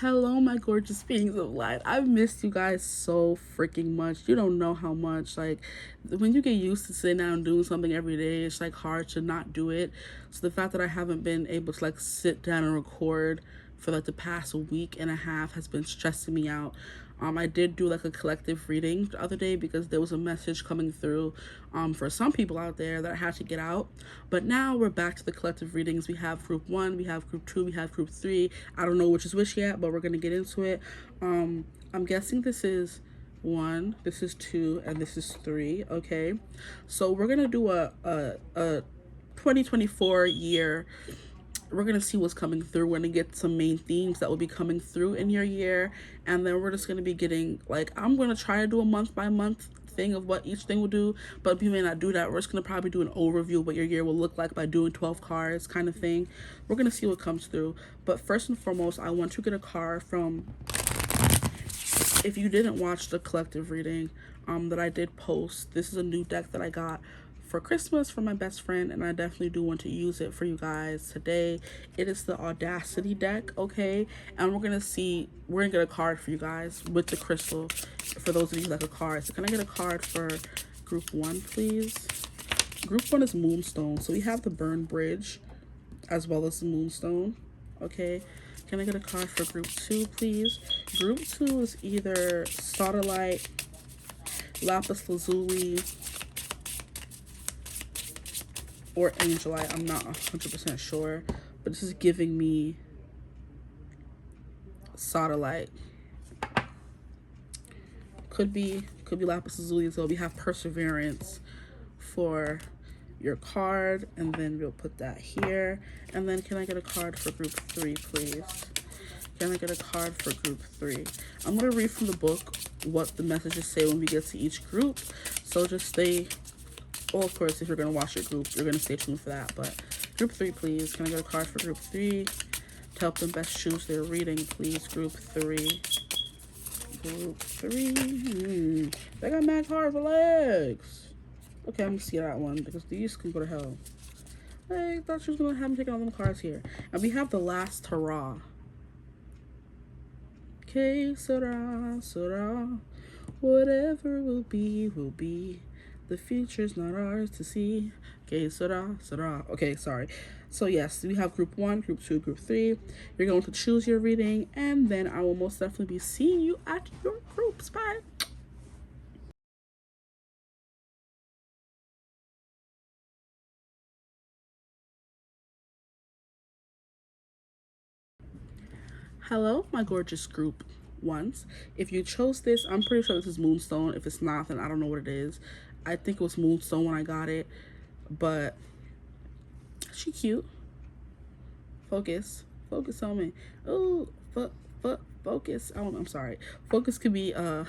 Hello, my gorgeous beings of light. I've missed you guys so freaking much. You don't know how much. Like, when you get used to sitting down and doing something every day, it's like hard to not do it. So the fact that I haven't been able to like sit down and record for like the past week and a half has been stressing me out. I did do like a collective reading the other day because there was a message coming through for some people out there that I had to get out. But now we're back to the collective readings. We have group 1, we have group 2, we have group 3. I don't know which is which yet, but we're going to get into it. I'm guessing this is 1, this is 2, and this is 3, okay? So we're going to do a 2024 year. We're going to see what's coming through. We're going to get some main themes that will be coming through in your year. And then we're just going to be getting, like, I'm going to try to do a month by month thing of what each thing will do. But we may not do that. We're just going to probably do an overview of what your year will look like by doing 12 cards kind of thing. We're going to see what comes through. But first and foremost, I want to get a card from, if you didn't watch the collective reading that I did post, this is a new deck that I got for Christmas for my best friend, and I definitely do want to use it for you guys today. It is the Audacity deck, okay? And we're gonna get a card for you guys with the crystal for those of you who like a card. So can I get a card for group 1, please? Group 1 is Moonstone, so we have the Burn Bridge as well as the Moonstone, okay? Can I get a card for group 2, please? Group 2 is either Starlight, Lapis Lazuli, or Angelite. I'm not 100% sure, but this is giving me Satellite. Could be Lapis Lazuli as well. We have Perseverance for your card, and then we'll put that here. And then can I get a card for group 3, please? Can I get a card for group 3? I'm going to read from the book what the messages say when we get to each group, so just stay. Well, of course, if you're going to watch your group, you're going to stay tuned for that. But group 3, please. Can I get a card for group 3? To help them best choose their reading, please. Group 3. Group 3. They got mad cards for legs. Okay, I'm going to see that one because these can go to hell. I thought she was going to have me taking all them cards here. And we have the last hurrah. Que sera, sera. Whatever will be, will be. The future's not ours to see. Okay, sera. Okay, sorry. So yes, we have group 1, group 2, group 3. You're going to choose your reading, and then I will most definitely be seeing you at your groups. Bye. Hello, my gorgeous group ones. If you chose this, I'm pretty sure this is Moonstone. If it's not, then I don't know what it is. I think it was Moonstone when I got it, but she cute. Focus on me. Oh, focus. Oh, I'm sorry. Focus could be a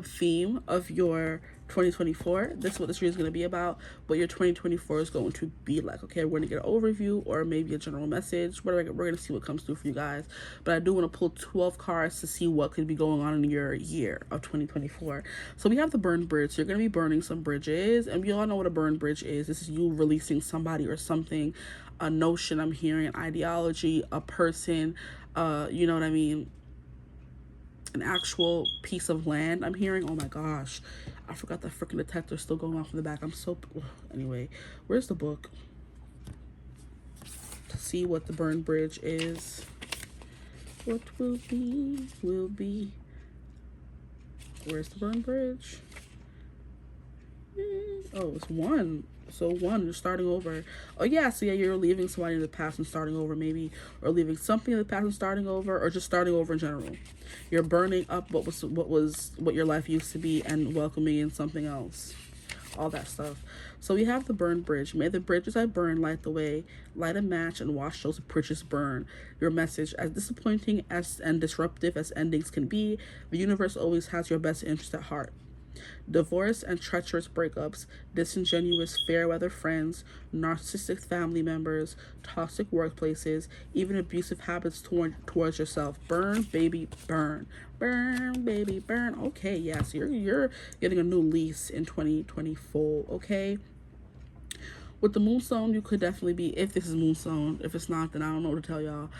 theme of your 2024. This is what this reading is going to be about, what your 2024 is going to be like. Okay, we're going to get an overview or maybe a general message. We're going to see what comes through for you guys. But I do want to pull 12 cards to see what could be going on in your year of 2024. So we have the Burn Bridge. So you're going to be burning some bridges, and we all know what a burn bridge is. This is you releasing somebody or something, a notion I'm hearing, an ideology, a person, you know what I mean? An actual piece of land I'm hearing. Oh my gosh, I forgot that freaking detector's still going off in the back. I'm so anyway, where's the book to see what the burn bridge is? What will be. Where's the burn bridge? Oh, it's 1. So 1, you're starting over. Oh yeah, so yeah, you're leaving somebody in the past and starting over maybe, or leaving something in the past and starting over, or just starting over in general. You're burning up what your life used to be and welcoming in something else. All that stuff. So we have the burn bridge. May the bridges I burn light the way, light a match and watch those bridges burn. Your message: as disappointing as and disruptive as endings can be, the universe always has your best interest at heart. Divorce and treacherous breakups, disingenuous fair weather friends, narcissistic family members, toxic workplaces, even abusive habits towards yourself. Burn, baby, burn. Burn, baby, burn. Okay, yeah, so you're getting a new lease in 2024, okay? With the Moonstone, you could definitely be, if this is Moonstone. If it's not, then I don't know what to tell y'all.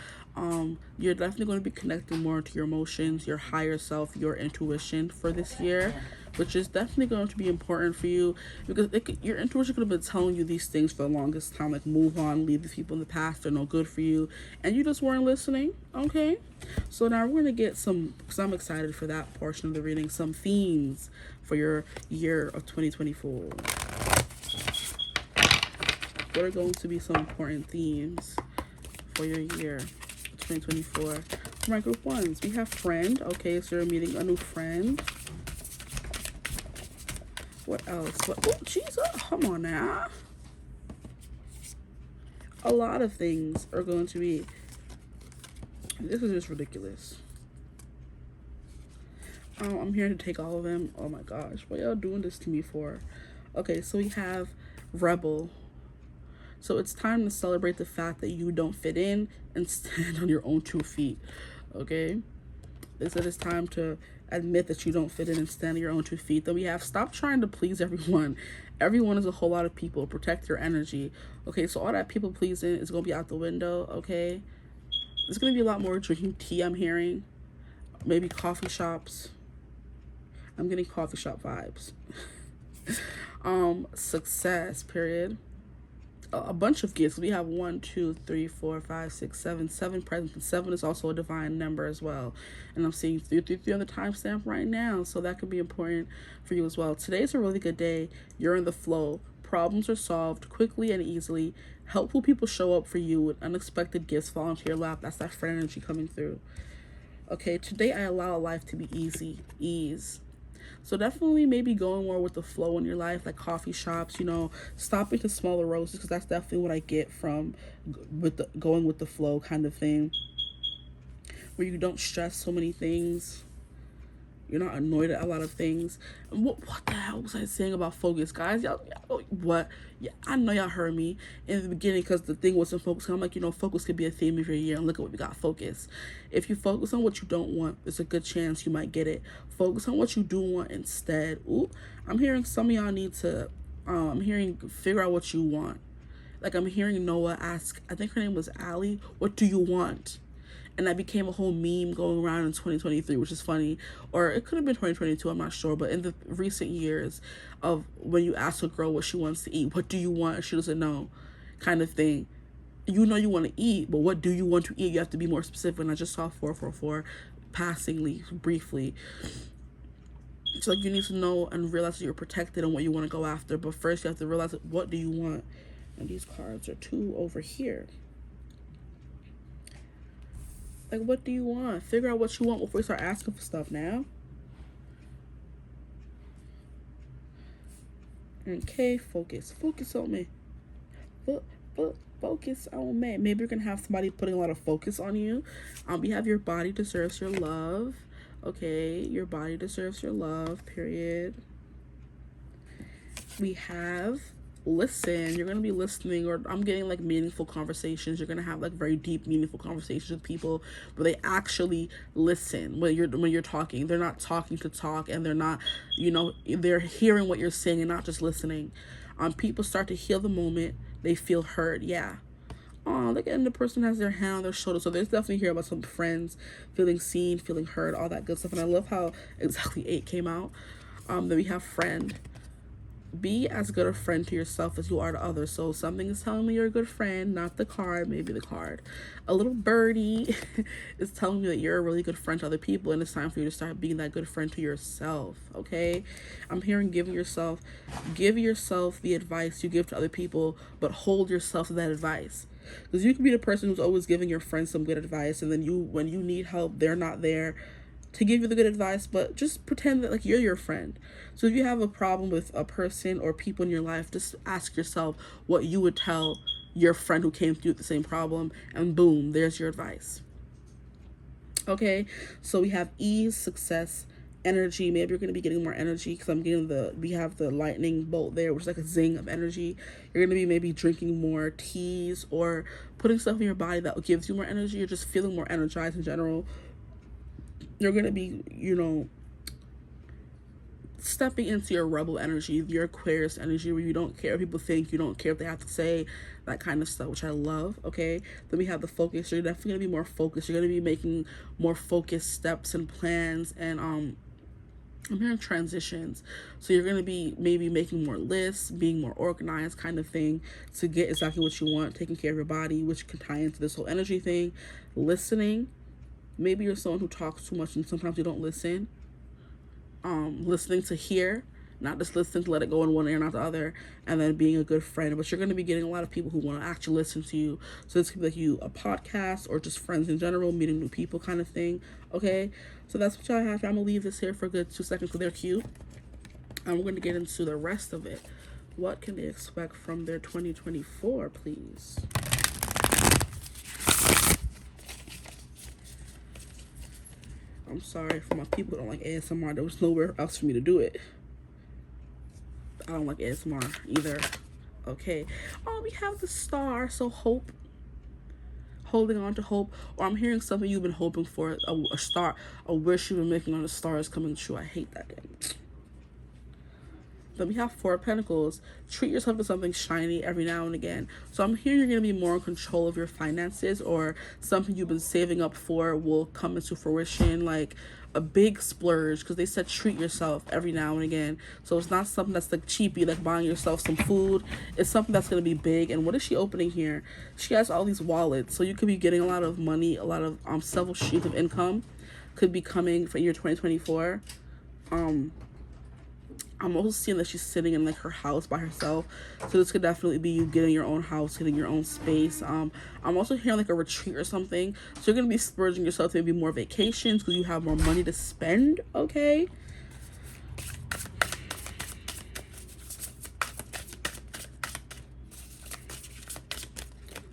You're definitely going to be connecting more to your emotions, your higher self, your intuition for this year, which is definitely going to be important for you, because your intuition could have been telling you these things for the longest time, like move on, leave these people in the past, they're no good for you, and you just weren't listening. Okay, so now we're going to get some, because I'm excited for that portion of the reading, some themes for your year of 2024. What are going to be some important themes for your year 2024? For my group ones, we have friend. Okay, so you're meeting a new friend. What else? What? Oh, Jesus, come on now. A lot of things are going to be, this is just ridiculous. I'm here to take all of them. Oh my gosh, what y'all doing this to me for? Okay, so we have rebel. So it's time to celebrate the fact that you don't fit in and stand on your own 2 feet. Okay, they said it's time to admit that you don't fit in and stand on your own 2 feet. Then we have stop trying to please everyone. Everyone is a whole lot of people. Protect your energy. Okay, so all that people pleasing is gonna be out the window. Okay, there's gonna be a lot more drinking tea, I'm hearing. Maybe coffee shops. I'm getting coffee shop vibes. Success, period. A bunch of gifts. We have 1, 2, 3, 4, 5, 6, 7 presents, and 7 is also a divine number as well. And I'm seeing 333 on the timestamp right now, so that could be important for you as well. Today's a really good day. You're in the flow. Problems are solved quickly and easily. Helpful people show up for you with unexpected gifts fall into your lap. That's that friend energy coming through. Okay, today I allow life to be easy. Ease. So definitely maybe going more with the flow in your life, like coffee shops, you know, stopping to smaller roses, because that's definitely what I get from going with the flow kind of thing, where you don't stress so many things. You're not annoyed at a lot of things. And what the hell was I saying about focus, guys? Y'all what? Yeah, I know y'all heard me in the beginning, because the thing wasn't focus. I'm like, you know, focus could be a theme of your year, and look at what we got, focus. If you focus on what you don't want, there's a good chance you might get it. Focus on what you do want instead. Ooh, I'm hearing some of y'all need to, I'm hearing figure out what you want. Like I'm hearing Noah ask, I think her name was Allie, what do you want? And that became a whole meme going around in 2023, which is funny. Or it could have been 2022, I'm not sure. But in the recent years of when you ask a girl what she wants to eat, what do you want? And she doesn't know, kind of thing. You know you want to eat, but what do you want to eat? You have to be more specific. And I just saw 444 passingly, briefly. So like you need to know and realize that you're protected and what you want to go after. But first you have to realize what do you want. And these cards are 2 over here. Like, what do you want? Figure out what you want before you start asking for stuff now. Okay, focus. Focus on me. Focus on me. Maybe you're going to have somebody putting a lot of focus on you. We have your body deserves your love. Okay, your body deserves your love, period. We have listen. You're gonna be listening, or I'm getting like meaningful conversations. You're gonna have like very deep, meaningful conversations with people where they actually listen when you're talking. They're not talking to talk, and they're not, you know, they're hearing what you're saying and not just listening. People start to heal the moment they feel heard. Yeah. Oh, look, and the person has their hand on their shoulder. So there's definitely here about some friends feeling seen, feeling heard, all that good stuff. And I love how exactly 8 came out. Then we have friend. Be as good a friend to yourself as you are to others. So something is telling me you're a good friend, not the card, maybe the card. A little birdie is telling me that you're a really good friend to other people, and it's time for you to start being that good friend to yourself, okay? I'm hearing give yourself the advice you give to other people, but hold yourself to that advice. Because you can be the person who's always giving your friends some good advice, and then when you need help, they're not there to give you the good advice, but just pretend that like you're your friend. So if you have a problem with a person or people in your life, just ask yourself what you would tell your friend who came through with the same problem, and boom, there's your advice. Okay, so we have ease, success, energy. Maybe you're going to be getting more energy, because I'm getting we have the lightning bolt there, which is like a zing of energy. You're going to be maybe drinking more teas or putting stuff in your body that gives you more energy. You're just feeling more energized in general. You're going to be, you know, stepping into your rebel energy, your Aquarius energy, where you don't care what people think, you don't care what they have to say, that kind of stuff, which I love. Okay, then we have the focus. You're definitely gonna be more focused. You're gonna be making more focused steps and plans, and I'm hearing transitions. So you're gonna be maybe making more lists, being more organized, kind of thing, to get exactly what you want. Taking care of your body, which can tie into this whole energy thing. Listening. Maybe you're someone who talks too much and sometimes you don't listen. Listening to hear, not just listening to let it go in one ear, not the other, and then being a good friend. But you're going to be getting a lot of people who want to actually listen to you. So this could be like you, a podcast, or just friends in general, meeting new people kind of thing. Okay, so that's what y'all have. I'm going to leave this here for a good 2 seconds because they're cute. And we're going to get into the rest of it. What can they expect from their 2024, please? I'm sorry for my people who don't like ASMR. There was nowhere else for me to do it. I don't like ASMR either. Okay. Oh, we have the star. So hope. Holding on to hope. Or I'm hearing something you've been hoping for. A star. A wish you've been making on the star is coming true. I hate that game. Then we have Four of Pentacles. Treat yourself to something shiny every now and again. So I'm hearing you're going to be more in control of your finances, or something you've been saving up for will come into fruition, like a big splurge, because they said treat yourself every now and again. So it's not something that's like cheapy, like buying yourself some food. It's something that's going to be big. And what is she opening here? She has all these wallets. So you could be getting a lot of money, a lot of several streams of income could be coming for year 2024. I'm also seeing that she's sitting in like her house by herself. So this could definitely be you getting your own house, getting your own space. I'm also hearing like a retreat or something. So you're going to be splurging yourself to maybe more vacations because you have more money to spend. Okay.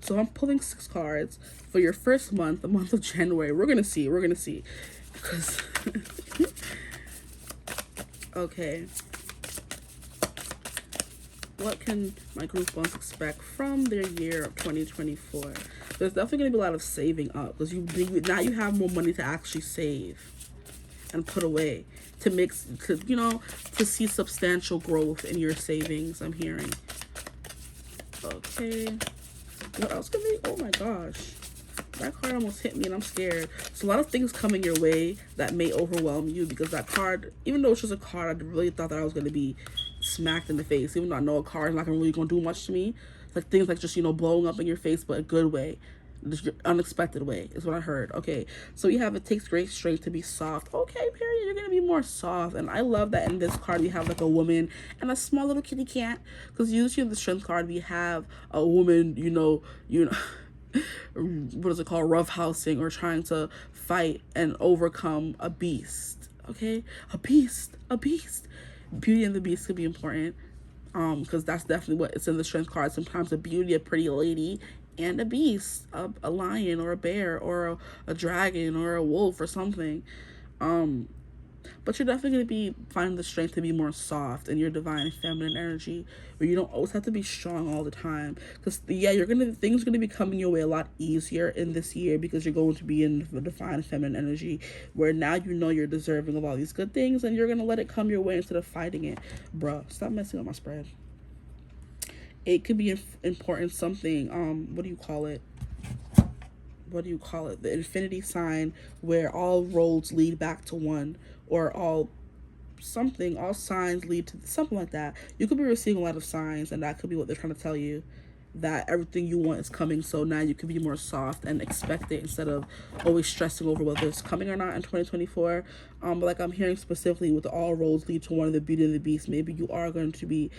So I'm pulling 6 cards for your first month, the month of January. We're going to see. We're going to see. Because... okay. What can my group ones expect from their year of 2024? There's definitely going to be a lot of saving up, because now you have more money to actually save and put away to to see substantial growth in your savings. I'm hearing. Okay. What else could be? Oh my gosh. That card almost hit me and I'm scared. So a lot of things coming your way that may overwhelm you, because that card, even though it's just a card, I really thought that I was going to be smacked in the face. Even though I know a card is not really going to do much to me. Like things like just, blowing up in your face, but a good way. Just your unexpected way is what I heard. Okay, so you have it takes great strength to be soft. Okay, period. You're going to be more soft. And I love that in this card we have like a woman and a small little kitty cat. Because usually in the strength card we have a woman, what is it called, roughhousing or trying to fight and overcome a beast. Okay, a beast. Beauty and the Beast could be important, because that's definitely what it's in the strength card. Sometimes a beauty, a pretty lady, and a beast, a lion or a bear or a dragon or a wolf or something. But you're definitely going to be finding the strength to be more soft in your divine feminine energy, where you don't always have to be strong all the time. Because, yeah, things are going to be coming your way a lot easier in this year, because you're going to be in the divine feminine energy, where now you're deserving of all these good things, and you're going to let it come your way instead of fighting it. Bruh, stop messing with my spread. It could be important something, what do you call it? The infinity sign, where all roads lead back to one, or all signs lead to something like that. You could be receiving a lot of signs, and that could be what they're trying to tell you, that everything you want is coming. So now you can be more soft and expect it instead of always stressing over whether it's coming or not in 2024. But like I'm hearing specifically with the all roads lead to one of the Beauty and the Beast, maybe you are going to be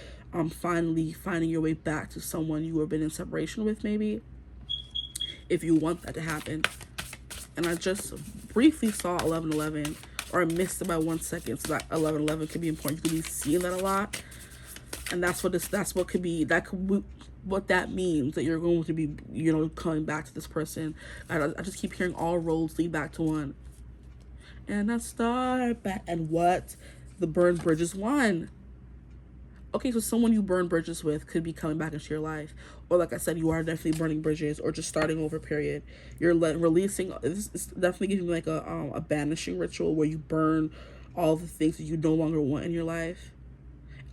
finally finding your way back to someone you have been in separation with, maybe, if you want that to happen. And I just briefly saw 1111, or I missed it by 1 second. So that 1111 could be important. You could be seeing that a lot, and what that means, that you're going to be, coming back to this person. I just keep hearing all roads lead back to one, and I start back. And what? The burned bridges won. Okay, so someone you burn bridges with could be coming back into your life. Or like I said, you are definitely burning bridges, or just starting over, period. You're releasing, it's definitely giving like a banishing ritual where you burn all the things that you no longer want in your life.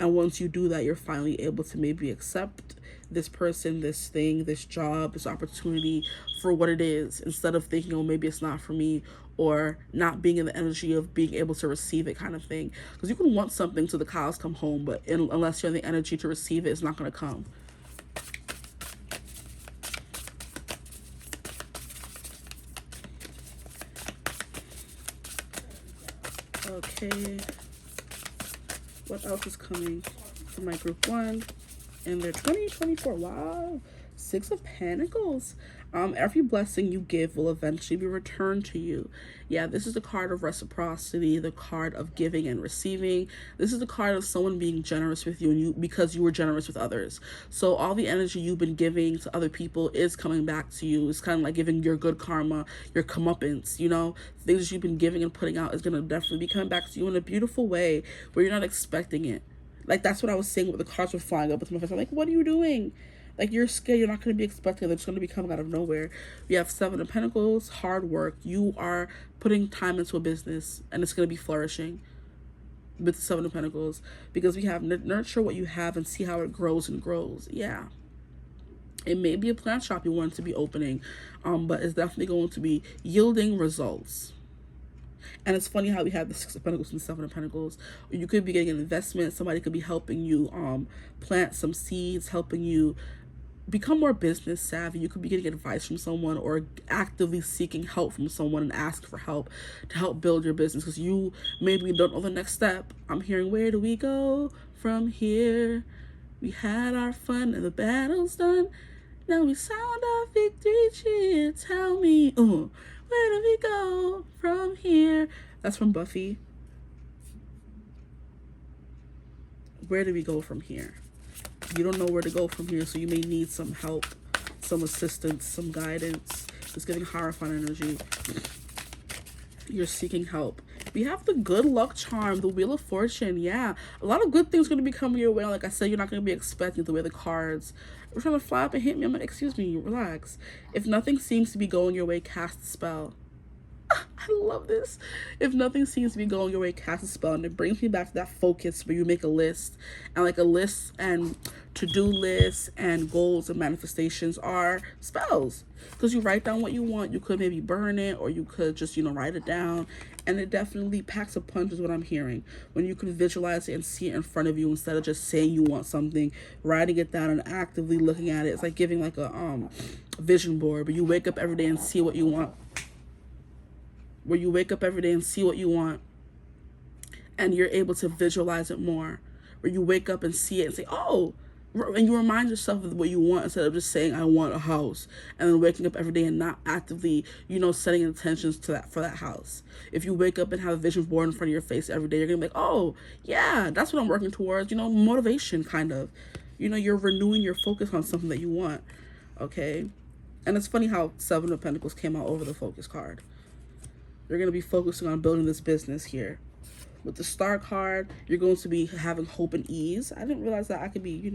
And once you do that, you're finally able to maybe accept this person, this thing, this job, this opportunity for what it is, instead of thinking, oh, maybe it's not for me, or not being in the energy of being able to receive it, kind of thing. Because you can want something till the cows come home, but unless you're in the energy to receive it, it's not going to come. Okay. What else is coming for my group 1 in their 2024? Wow. 6 of Pentacles. Every blessing you give will eventually be returned to you. Yeah, this is the card of reciprocity, the card of giving and receiving. This is the card of someone being generous with you, and because you were generous with others. So all the energy you've been giving to other people is coming back to you. It's kind of like giving your good karma, your comeuppance, you know? Things you've been giving and putting out is going to definitely be coming back to you in a beautiful way where you're not expecting it. Like, that's what I was saying with the cards were flying up with my face. I'm like, what are you doing? Like, you're scared. You're not going to be expecting it. They're just going to be coming out of nowhere. We have 7 of Pentacles, hard work. You are putting time into a business, and it's going to be flourishing with the 7 of Pentacles, because we have nurture what you have and see how it grows and grows. Yeah. It may be a plant shop you want to be opening, but it's definitely going to be yielding results. And it's funny how we have the 6 of Pentacles and the 7 of Pentacles. You could be getting an investment. Somebody could be helping you plant some seeds, helping you become more business savvy. You could be getting advice from someone, or actively seeking help from someone and ask for help to help build your business, because you maybe don't know the next step. I'm hearing, where do we go from here? We had our fun and the battle's done. Now we sound our victory cheer. Tell me, where do we go from here? That's from Buffy. Where do we go from here? You don't know where to go from here, so you may need some help, some assistance, some guidance. It's giving Hierophant energy. You're seeking help. We have the good luck charm, the Wheel of Fortune. Yeah, a lot of good things going to be coming your way. Like I said, you're not going to be expecting the way the cards are trying to fly up and hit me. I'm like, excuse me, relax. If nothing seems to be going your way, cast a spell. I love this. If nothing seems to be going your way, cast a spell. And it brings me back to that focus where you make a list. And like a list and to-do lists and goals and manifestations are spells. Because you write down what you want. You could maybe burn it, or you could just, write it down. And it definitely packs a punch is what I'm hearing. When you can visualize it and see it in front of you, instead of just saying you want something, writing it down and actively looking at it. It's like giving like a vision board. But you wake up every day and see what you want. Where you wake up every day and see what you want, and you're able to visualize it more. Where you wake up and see it and say, oh, and you remind yourself of what you want, instead of just saying, I want a house, and then waking up every day and not actively, setting intentions to that for that house. If you wake up and have a vision board in front of your face every day, you're gonna be like, oh yeah, that's what I'm working towards. Motivation, kind of. You're renewing your focus on something that you want. Okay. And it's funny how 7 of Pentacles came out over the focus card. You're going to be focusing on building this business here. With the Star card, you're going to be having hope and ease. I didn't realize that I could be,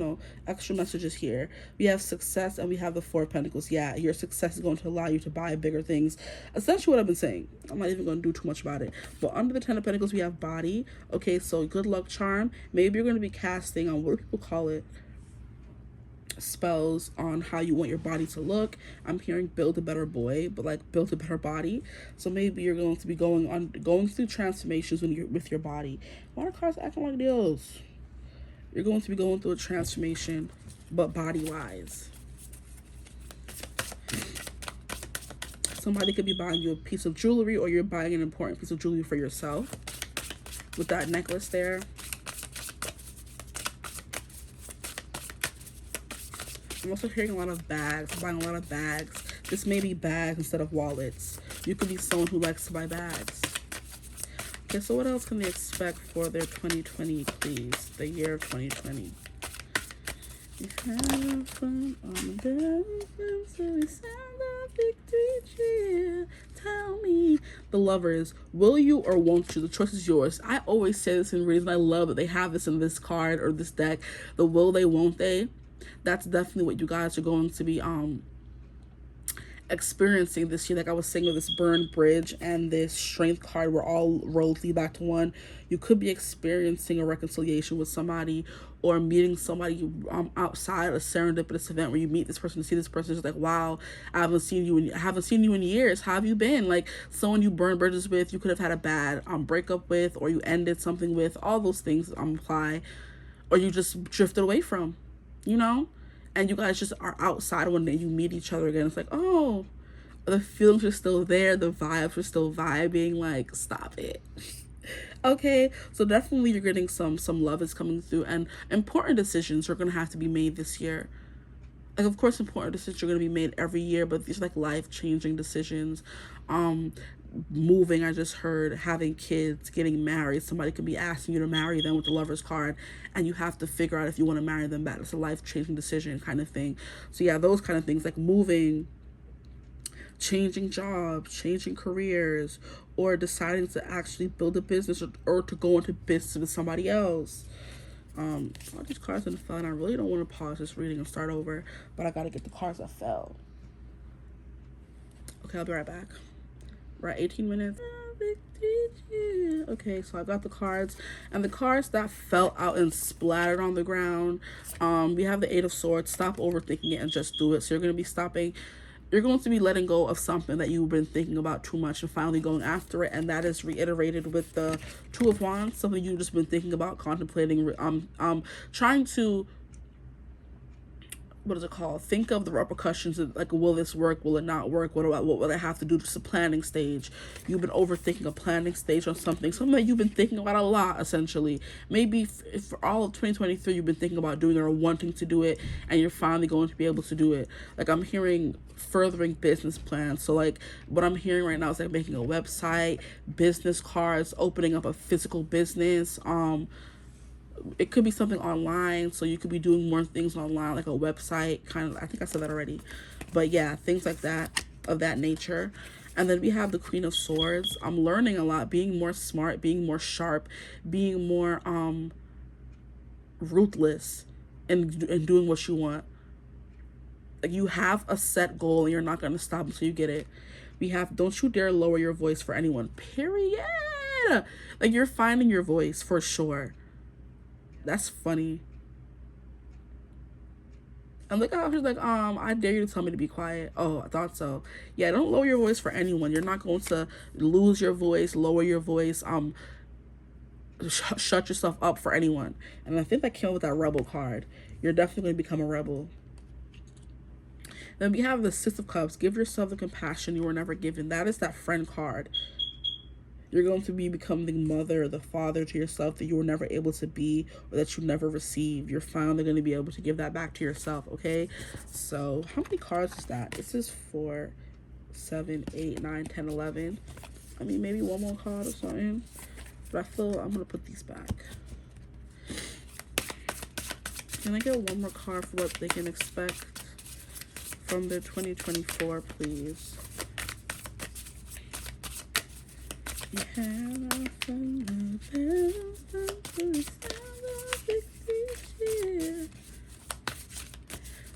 extra messages here. We have success, and we have the 4 of Pentacles. Yeah, your success is going to allow you to buy bigger things. Essentially what I've been saying. I'm not even going to do too much about it. But under the 10 of Pentacles, we have body. Okay, so good luck charm. Maybe you're going to be casting on, what do people call it? Spells on how you want your body to look. I'm hearing build a better boy, but like build a better body. So maybe you're going to be going through transformations with your body. Why are cards acting like this? You're going to be going through a transformation, but body wise. Somebody could be buying you a piece of jewelry, or you're buying an important piece of jewelry for yourself with that necklace there. I'm also hearing a lot of bags, buying a lot of bags. This may be bags instead of wallets. You could be someone who likes to buy bags. Okay, so what else can they expect for their 2020, please? The year of 2020. We have fun on the so we sound our victory cheer. Tell me. The Lovers, will you or won't you? The choice is yours. I always say this in readings. I love that they have this in this card or this deck. The will they, won't they. That's definitely what you guys are going to be experiencing this year, like I was saying with this burned bridge and this strength card where all roads lead back to one. You could be experiencing a reconciliation with somebody, or meeting somebody outside a serendipitous event where you meet this person, to see this person is like, wow, I haven't seen you in years. How have you been? Like someone you burned bridges with, you could have had a bad breakup with, or you ended something with. All those things apply, or you just drifted away from, you know. And you guys just are outside one day, you meet each other again. It's like, oh, the feelings are still there, the vibes are still vibing. Like, stop it. Okay, so definitely you're getting some love is coming through, and important decisions are gonna have to be made this year. Like, of course, important decisions are gonna be made every year, but these are like life-changing decisions. Moving, I just heard, having kids, getting married. Somebody could be asking you to marry them with the Lover's card, and you have to figure out if you want to marry them back. It's a life-changing decision kind of thing. So yeah, those kind of things, like moving, changing jobs, changing careers, or deciding to actually build a business, or to go into business with somebody else. All these cards in the fell, and I really don't want to pause this reading and start over, but I gotta get the cards that fell. Okay, I'll be right back. We're at 18 minutes. Okay, so I got the cards, and the cards that fell out and splattered on the ground. We have the Eight of Swords. Stop overthinking it and just do it. So you're going to be letting go of something that you've been thinking about too much, and finally going after it. And that is reiterated with the Two of Wands, something you've just been thinking about, contemplating, trying to, what is it called? Think of the repercussions of, like, will this work? Will it not work? What will I have to do? Just a planning stage. You've been overthinking a planning stage on something that you've been thinking about a lot, essentially. Maybe for all of 2023, you've been thinking about doing it or wanting to do it, and you're finally going to be able to do it. Like, I'm hearing furthering business plans. So like what I'm hearing right now is like making a website, business cards, opening up a physical business. It could be something online, so you could be doing more things online, like a website, kind of. I think I said that already, but yeah, things like that, of that nature. And then we have the Queen of Swords. I'm learning a lot, being more smart, being more sharp, being more ruthless, and doing what you want. Like, you have a set goal and you're not going to stop until you get it. We have, don't you dare lower your voice for anyone, period. Like, you're finding your voice for sure. That's funny. And look how she's like, I dare you to tell me to be quiet. Oh, I thought so. Yeah, don't lower your voice for anyone. You're not going to lose your voice, lower your voice, shut yourself up for anyone. And I think that came with that Rebel card. You're definitely going to become a rebel. Then we have the Six of Cups. Give yourself the compassion you were never given. That is that friend card. You're going to be becoming the mother or the father to yourself that you were never able to be, or that you never received. You're finally going to be able to give that back to yourself, okay? So how many cards is that? This is 4, 7, 8, 9, 10, 11. I mean, maybe one more card or something. But I feel I'm going to put these back. Can I get one more card for what they can expect from their 2024, please? You have from the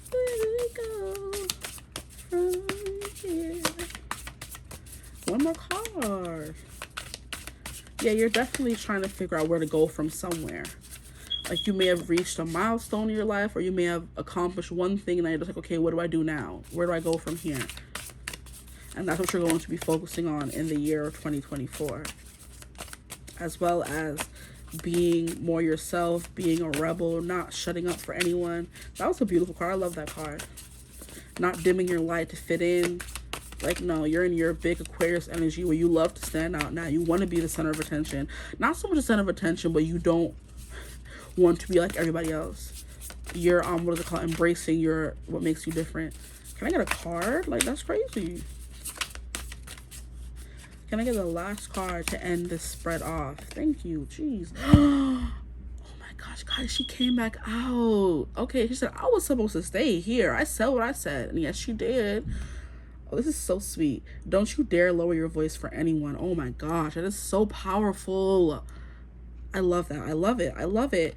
where do we go from here? One more card. Yeah, you're definitely trying to figure out where to go from somewhere. Like, you may have reached a milestone in your life, or you may have accomplished one thing, and then you're just like, okay, what do I do now? Where do I go from here? And that's what you're going to be focusing on in the year of 2024. As well as being more yourself, being a rebel, not shutting up for anyone. That was a beautiful card. I love that card. Not dimming your light to fit in. Like, no, you're in your big Aquarius energy where you love to stand out now. You want to be the center of attention. Not so much the center of attention, but you don't want to be like everybody else. You're, what is it called? Embracing your, what makes you different. Can I get a card? Like, that's crazy. Can I get the last card to end this spread off? Thank you. Jeez. Oh my gosh, guys, she came back out. Okay, she said, I was supposed to stay here. I said what I said. And yes, she did. Oh, this is so sweet. Don't you dare lower your voice for anyone. Oh my gosh, that is so powerful. I love that. I love it. I love it.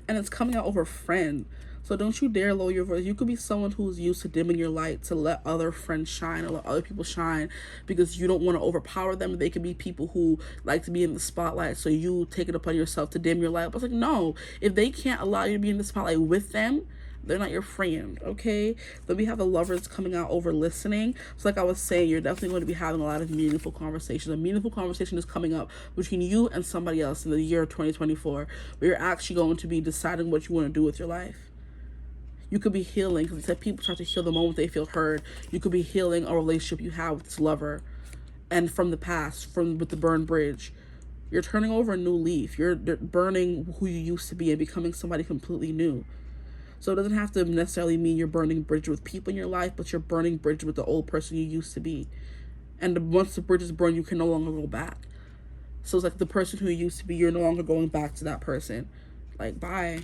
And it's coming out over friend. So don't you dare lower your voice. You could be someone who's used to dimming your light to let other friends shine or let other people shine because you don't want to overpower them. They could be people who like to be in the spotlight, so you take it upon yourself to dim your light. But it's like, no, if they can't allow you to be in the spotlight with them, they're not your friend, okay? Then we have the Lovers coming out over listening. So like I was saying, you're definitely going to be having a lot of meaningful conversations. A meaningful conversation is coming up between you and somebody else in the year of 2024, where you're actually going to be deciding what you want to do with your life. You could be healing, because it said people start to heal the moment they feel heard. You could be healing a relationship you have with this lover and from the past, with the burned bridge. You're turning over a new leaf. You're burning who you used to be and becoming somebody completely new. So it doesn't have to necessarily mean you're burning bridge with people in your life, but you're burning bridge with the old person you used to be. And once the bridge is burned, you can no longer go back. So it's like the person who you used to be, you're no longer going back to that person. Like, bye.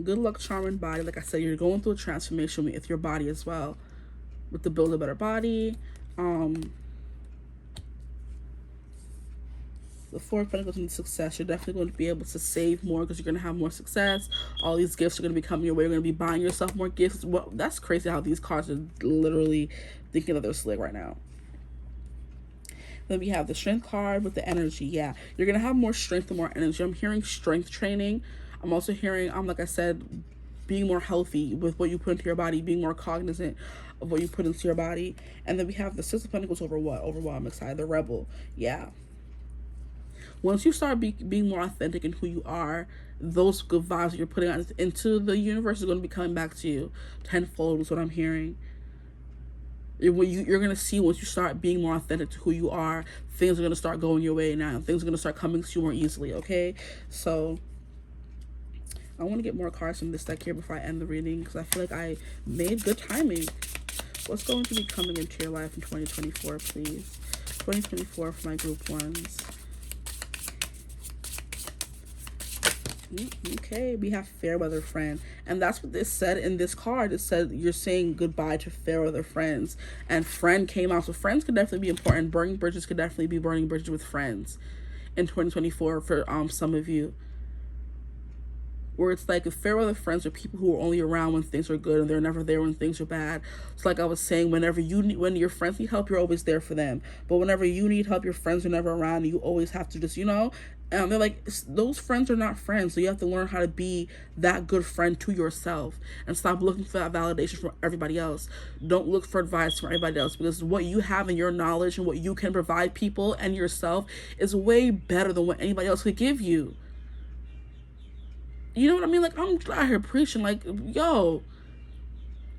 Good luck, charm, and body. Like I said, you're going through a transformation with your body as well. With the build a better body. The Four of Pentacles and success. You're definitely going to be able to save more because you're going to have more success. All these gifts are going to be coming your way. You're going to be buying yourself more gifts. Well, that's crazy how these cards are literally thinking that they're slick right now. Then we have the Strength card with the energy. Yeah, you're going to have more strength and more energy. I'm hearing strength training. I'm also hearing, like I said, being more healthy with what you put into your body, being more cognizant of what you put into your body. And then we have the Six of Pentacles over what? Over what? I'm excited. The Rebel. Yeah. Once you start being more authentic in who you are, those good vibes that you're putting out into the universe is going to be coming back to you tenfold is what I'm hearing. You're going to see once you start being more authentic to who you are, things are going to start going your way now. Things are going to start coming to you more easily, okay? So I want to get more cards from this deck here before I end the reading because I feel like I made good timing. What's going to be coming into your life in 2024, please? 2024 for my group ones. Okay, we have fair weather friend, and that's what this said in this card. It said you're saying goodbye to fair weather friends, and friend came out. So friends could definitely be important. Burning bridges could definitely be burning bridges with friends in 2024 for some of you, where it's like if fair weather friends are people who are only around when things are good and they're never there when things are bad. It's like I was saying, when your friends need help, you're always there for them, but whenever you need help, your friends are never around, and you always have to just, they're like, those friends are not friends. So you have to learn how to be that good friend to yourself and stop looking for that validation from everybody else. Don't look for advice from everybody else, because what you have in your knowledge and what you can provide people and yourself is way better than what anybody else could give you. You know what I mean? Like, I'm out here preaching, like, yo,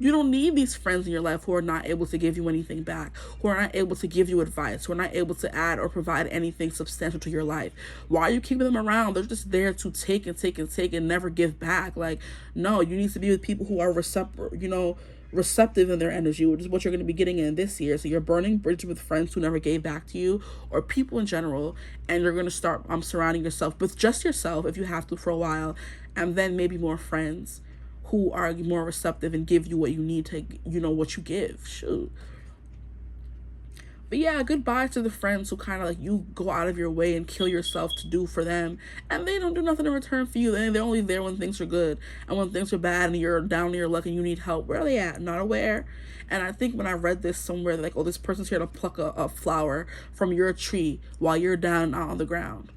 you don't need these friends in your life who are not able to give you anything back, who are not able to give you advice, who are not able to add or provide anything substantial to your life. Why are you keeping them around? They're just there to take and take and take and never give back. Like, no, you need to be with people who are receptive in their energy, which is what you're going to be getting in this year. So you're burning bridges with friends who never gave back to you, or people in general, and you're going to start surrounding yourself with just yourself if you have to for a while, and then maybe more friends who are more receptive and give you what you need to, what you give. Shoot. But yeah, goodbye to the friends who kind of like you go out of your way and kill yourself to do for them, and they don't do nothing in return for you. They're only there when things are good, and when things are bad and you're down on your luck and you need help, where are they at? Not aware. And I think when I read this somewhere, like, oh, this person's here to pluck a flower from your tree while you're down on the ground.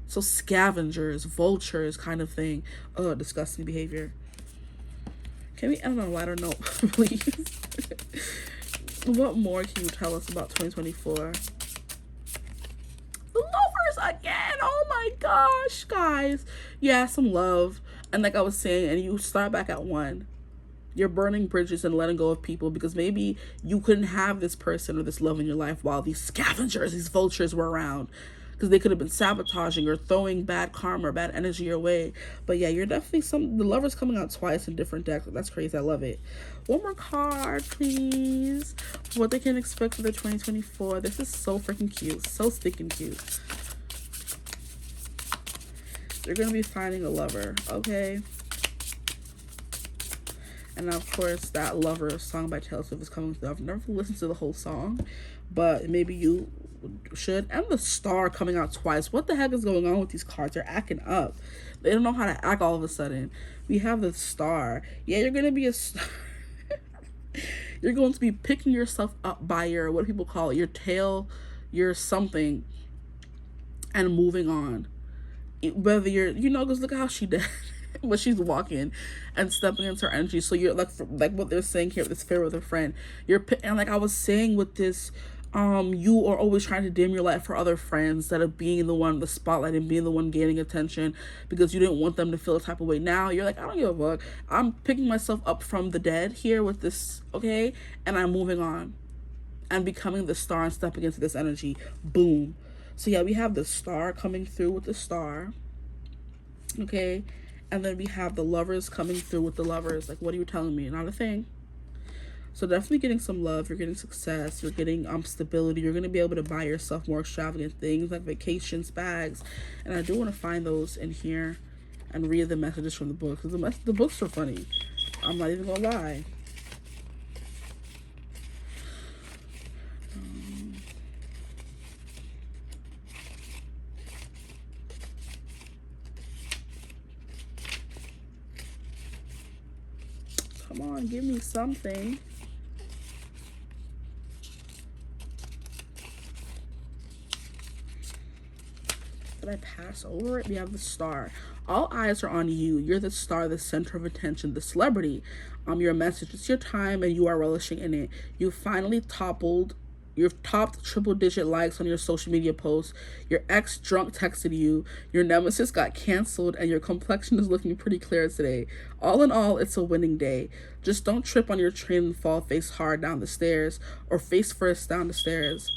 So scavengers, vultures kind of thing. Oh, disgusting behavior. Can we end on a lighter note, please? What more can you tell us about 2024? The Lovers again! Oh my gosh, guys. Yeah, some love. And like I was saying, and you start back at 1. You're burning bridges and letting go of people because maybe you couldn't have this person or this love in your life while these scavengers, these vultures were around. Because they could have been sabotaging or throwing bad karma or bad energy your way. But yeah, you're definitely the Lover's coming out twice in different decks. That's crazy. I love it. One more card, please. What they can expect for the 2024. This is so freaking cute. So stinking cute. You're going to be finding a lover, okay? And now, of course, that Lover song by Taylor Swift is coming through. I've never listened to the whole song, but maybe you should. And the star coming out twice. What the heck is going on with these cards? They're acting up. They don't know how to act all of a sudden. We have the star. Yeah, you're going to be a star. You're going to be picking yourself up by your, what people call it, your tail, your something, and moving on. Whether you're, you know, because look at how she did. But she's walking and stepping into her energy. So you're like what they're saying here, this fair with a friend. And like I was saying with this, you are always trying to dim your light for other friends instead of being the one in the spotlight and being the one gaining attention because you didn't want them to feel a type of way. Now you're like, I don't give a fuck. I'm picking myself up from the dead here with this, okay? And I'm moving on and becoming the star and stepping into this energy. Boom. So yeah, we have the star coming through with the star. Okay? And then we have the lovers coming through with the lovers. Like, what are you telling me? Not a thing. So definitely getting some love. You're getting success. You're getting stability. You're going to be able to buy yourself more extravagant things like vacations, bags. And I do want to find those in here and read the messages from the book. Because the books are funny. I'm not even going to lie. Come on, give me something. Did I pass over it? We have the star. All eyes are on you. You're the star, the center of attention, the celebrity. Your message. It's your time and you are relishing in it. You finally You've topped triple-digit likes on your social media posts. Your ex drunk texted you. Your nemesis got canceled, and your complexion is looking pretty clear today. All in all, it's a winning day. Just don't trip on your train and fall face hard down the stairs, or face first down the stairs.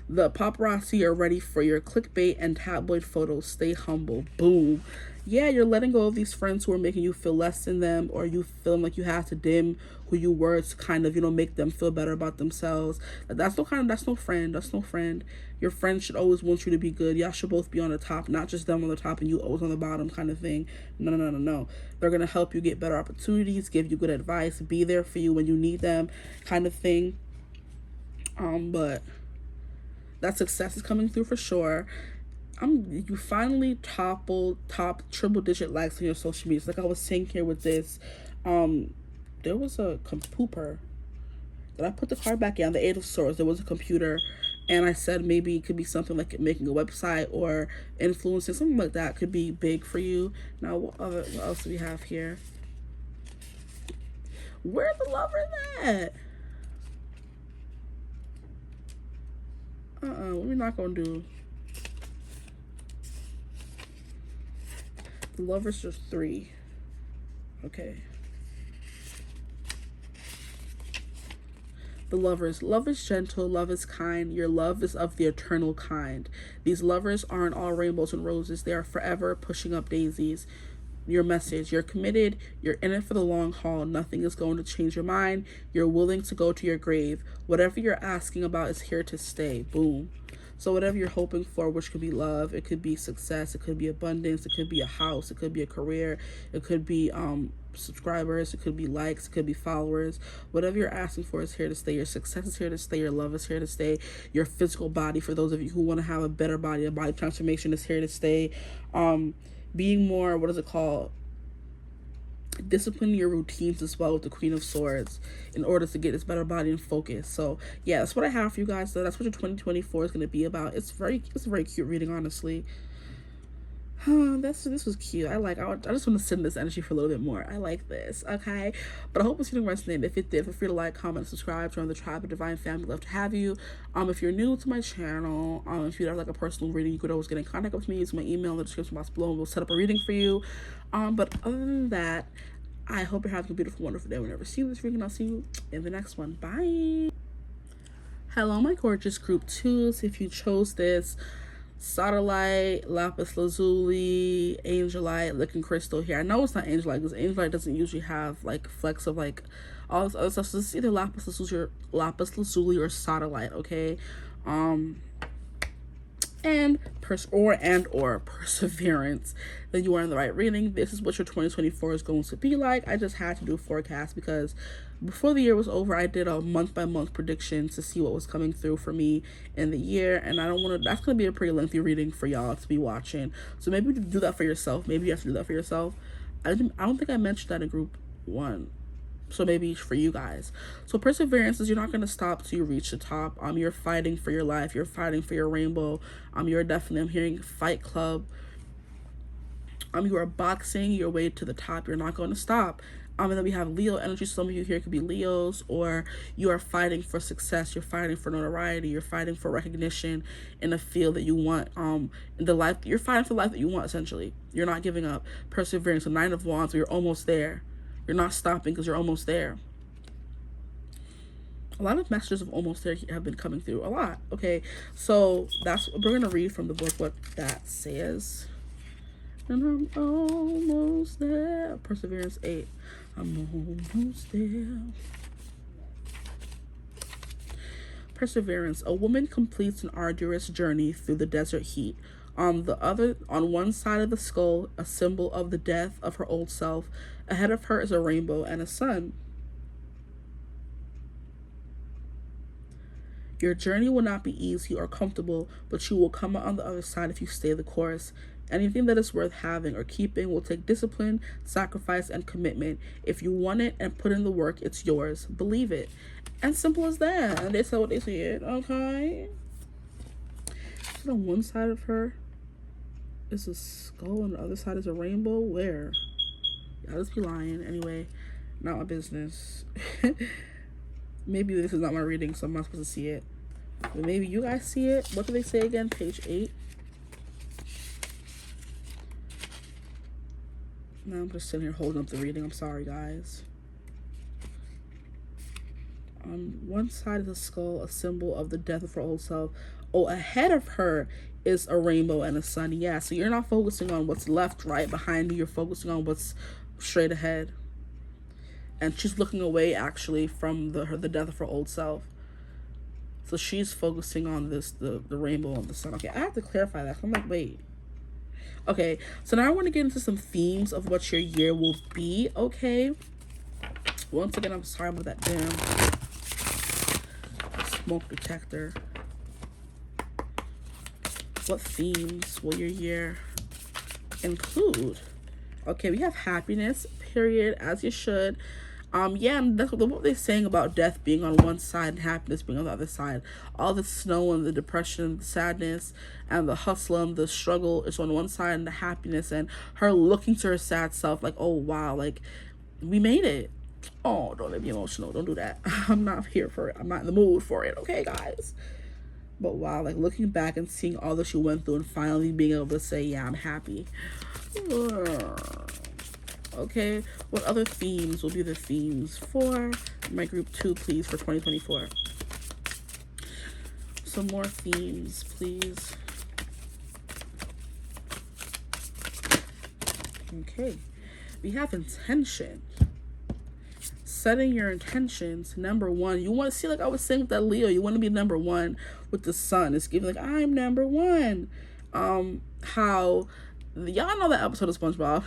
The paparazzi are ready for your clickbait and tabloid photos. Stay humble. Boom. Yeah, you're letting go of these friends who are making you feel less than them, or you feeling like you have to dim who you were to kind of, make them feel better about themselves. That's no friend. That's no friend. Your friend should always want you to be good. Y'all should both be on the top, not just them on the top and you always on the bottom kind of thing. No. They're going to help you get better opportunities, give you good advice, be there for you when you need them kind of thing. But that success is coming through for sure. You finally top triple-digit likes on your social media. Like I was saying here with this, there was a pooper. Did I put the card back? Yeah, on the Eight of Swords, there was a computer, and I said maybe it could be something like making a website or influencing, something like that could be big for you. Now, what else do we have here? Where the lovers at? What we not gonna do? The lovers are 3. Okay. The lovers. Love is gentle. Love is kind. Your love is of the eternal kind. These lovers aren't all rainbows and roses. They are forever pushing up daisies. Your message. You're committed. You're in it for the long haul. Nothing is going to change your mind. You're willing to go to your grave. Whatever you're asking about is here to stay. Boom. So whatever you're hoping for, which could be love, it could be success, it could be abundance, it could be a house, it could be a career, it could be subscribers, it could be likes, it could be followers. Whatever you're asking for is here to stay. Your success is here to stay. Your love is here to stay. Your physical body, for those of you who want to have a better body, a body transformation, is here to stay. Being more, discipline your routines as well with the Queen of Swords in order to get this better body and focus. So yeah, that's what I have for you guys. So that's what your 2024 is going to be about. It's a very cute reading, honestly. This was cute. I just want to sit in this energy for a little bit more. I like this. Okay, but I hope it's reading resonated. If it did, feel free to like, comment, subscribe, join the tribe of divine family. Love to have you. If you're new to my channel, if you'd have like a personal reading, you could always get in contact with me. Use my email in the description box below, and we'll set up a reading for you. But other than that, I hope you're having a beautiful, wonderful day. Whenever I see you this week, and I'll see you in the next one. Bye. Hello, my gorgeous group 2s. If you chose this, Satellite, Lapis Lazuli, Angelite, Licking Crystal here. I know it's not Angelite because Angelite doesn't usually have like flecks of like all this other stuff. So it's either Lapis Lazuli or Satellite, okay? and or perseverance, then you are in the right reading. This is what your 2024 is going to be like. I just had to do a forecast because before the year was over, I did a month by month prediction to see what was coming through for me in the year, and I don't want to. That's going to be a pretty lengthy reading for y'all to be watching. So maybe do that for yourself. Maybe you have to do that for yourself. I don't think I mentioned that in group 1. So maybe for you guys. So perseverance is you're not going to stop till you reach the top. You're fighting for your life. You're fighting for your rainbow. You're definitely, I'm hearing Fight Club. You are boxing your way to the top. You're not going to stop. And then we have Leo energy. Some of you here could be Leos, or you are fighting for success. You're fighting for notoriety. You're fighting for recognition in a field that you want. In the life, you're fighting for the life that you want, essentially. You're not giving up. Perseverance. So 9 of Wands, you're almost there. You're not stopping because you're almost there. A lot of messages of almost there have been coming through. A lot. Okay. So we're going to read from the book what that says. And I'm almost there. Perseverance 8. I'm almost there. Perseverance. A woman completes an arduous journey through the desert heat. On one side of the skull, a symbol of the death of her old self. Ahead of her is a rainbow and a sun. Your journey will not be easy or comfortable, but you will come out on the other side if you stay the course. Anything that is worth having or keeping will take discipline, sacrifice, and commitment. If you want it and put in the work, it's yours. Believe it. And simple as that. And they said what they said, okay? So on one side of her is a skull and the other side is a rainbow. Where? Y'all just be lying. Anyway, not my business. Maybe this is not my reading, so I'm not supposed to see it. But maybe you guys see it. What do they say again? Page 8. Now I'm just sitting here holding up the reading. I'm sorry, guys. On one side is a skull, a symbol of the death of her old self. Oh, ahead of her is a rainbow and a sun. Yeah, so you're not focusing on what's left, right behind you. You're focusing on what's straight ahead. And she's looking away, actually, from the death of her old self. So she's focusing on the rainbow and the sun. Okay, I have to clarify that. I'm like, wait. Okay, so now I want to get into some themes of what your year will be, okay? Once again, I'm sorry about that damn smoke detector. What themes will your year include? Okay, we have happiness, period, as you should. Yeah, and that's what they're saying about death being on one side and happiness being on the other side. All the snow and the depression, the sadness, and the hustle and the struggle is on one side, and the happiness and her looking to her sad self like, oh, wow, like, we made it. Oh, don't let me emotional. Don't do that. I'm not here for it. I'm not in the mood for it. Okay, guys? But wow, like, looking back and seeing all that she went through and finally being able to say, yeah, I'm happy. Okay, what other themes will be the themes for my group 2, please, for 2024? Some more themes, please. Okay, we have intention. Setting your intentions. Number 1, you want to see, like I was saying with that Leo, you want to be number 1 with the sun. It's giving like, I'm number 1. How y'all know that episode of SpongeBob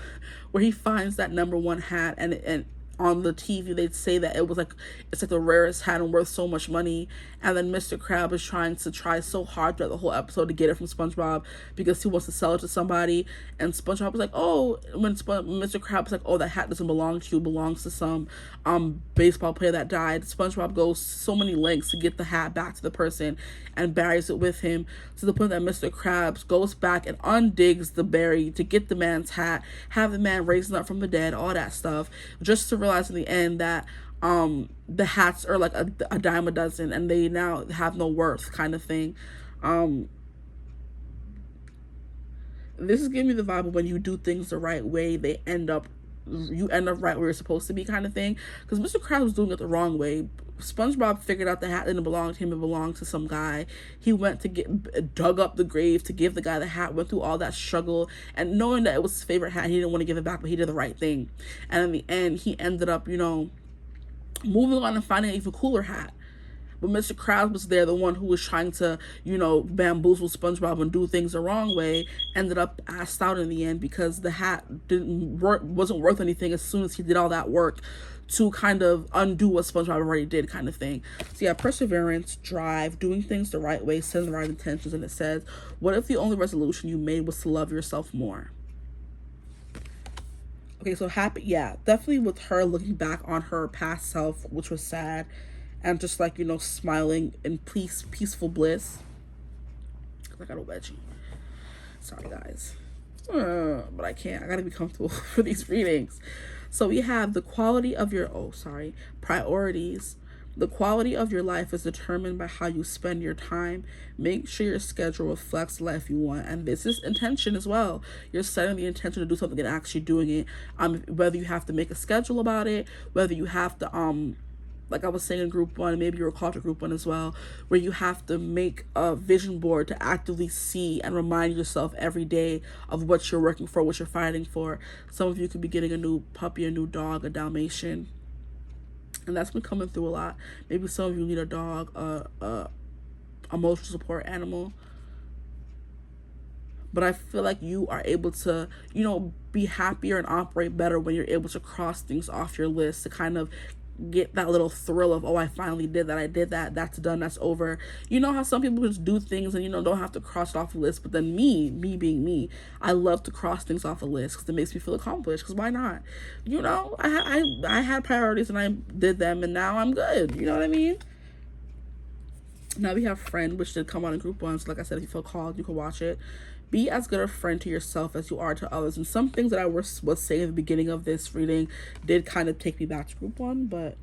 where he finds that number 1 hat, and on the TV they'd say that it's like the rarest hat and worth so much money, and then Mr. Krabs is trying so hard throughout the whole episode to get it from SpongeBob because he wants to sell it to somebody, and SpongeBob was like, oh, when Mr. Krabs was like, oh, that hat doesn't belong to you, it belongs to some baseball player that died. SpongeBob goes so many lengths to get the hat back to the person and buries it with him, to the point that Mr. Krabs goes back and undigs the berry to get the man's hat, have the man raising up from the dead, all that stuff, just to realize in the end that the hats are like a dime a dozen and they now have no worth, kind of thing. This is giving me the vibe of when you do things the right way, you end up right where you're supposed to be, kind of thing. Because Mr. Krabs was doing it the wrong way. SpongeBob figured out the hat didn't belong to him, it belonged to some guy. He went to dug up the grave to give the guy the hat, went through all that struggle, and knowing that it was his favorite hat, he didn't want to give it back, but he did the right thing. And in the end, he ended up, moving on and finding an even cooler hat. but Mr. Krabs was there, the one who was trying to, you know, bamboozle SpongeBob and do things the wrong way, ended up asked out in the end because the hat wasn't worth anything as soon as he did all that work to kind of undo what SpongeBob already did, kind of thing. So yeah, perseverance, drive, doing things the right way, setting the right intentions. And it says, what if the only resolution you made was to love yourself more? Okay, so happy, yeah, definitely with her looking back on her past self, which was sad, and just like, you know, smiling in peaceful bliss. I got a wedgie. Sorry, guys. But I can't. I gotta be comfortable for these readings. So we have the quality of your, priorities. The quality of your life is determined by how you spend your time. Make sure your schedule reflects the life you want. And this is intention as well. You're setting the intention to do something and actually doing it. Whether you have to make a schedule about it, whether you have to, like I was saying in group 1, maybe you were called to group 1 as well, where you have to make a vision board to actively see and remind yourself every day of what you're working for, what you're fighting for. Some of you could be getting a new puppy, a new dog, a Dalmatian. And that's been coming through a lot. Maybe some of you need a dog, emotional support animal. But I feel like you are able to, you know, be happier and operate better when you're able to cross things off your list, to kind of get that little thrill of, oh, I finally did that, I did that, that's done, that's over. You know how some people just do things and, you know, don't have to cross it off a list. But then me being me, I love to cross things off a list because it makes me feel accomplished. Because why not? You know, I had priorities and I did them, and now I'm good. You know what I mean? Now we have friend, which did come on in group 1. So like I said, if you feel called, you can watch it. Be as good a friend to yourself as you are to others. And some things that I was saying at the beginning of this reading did kind of take me back to group 1, but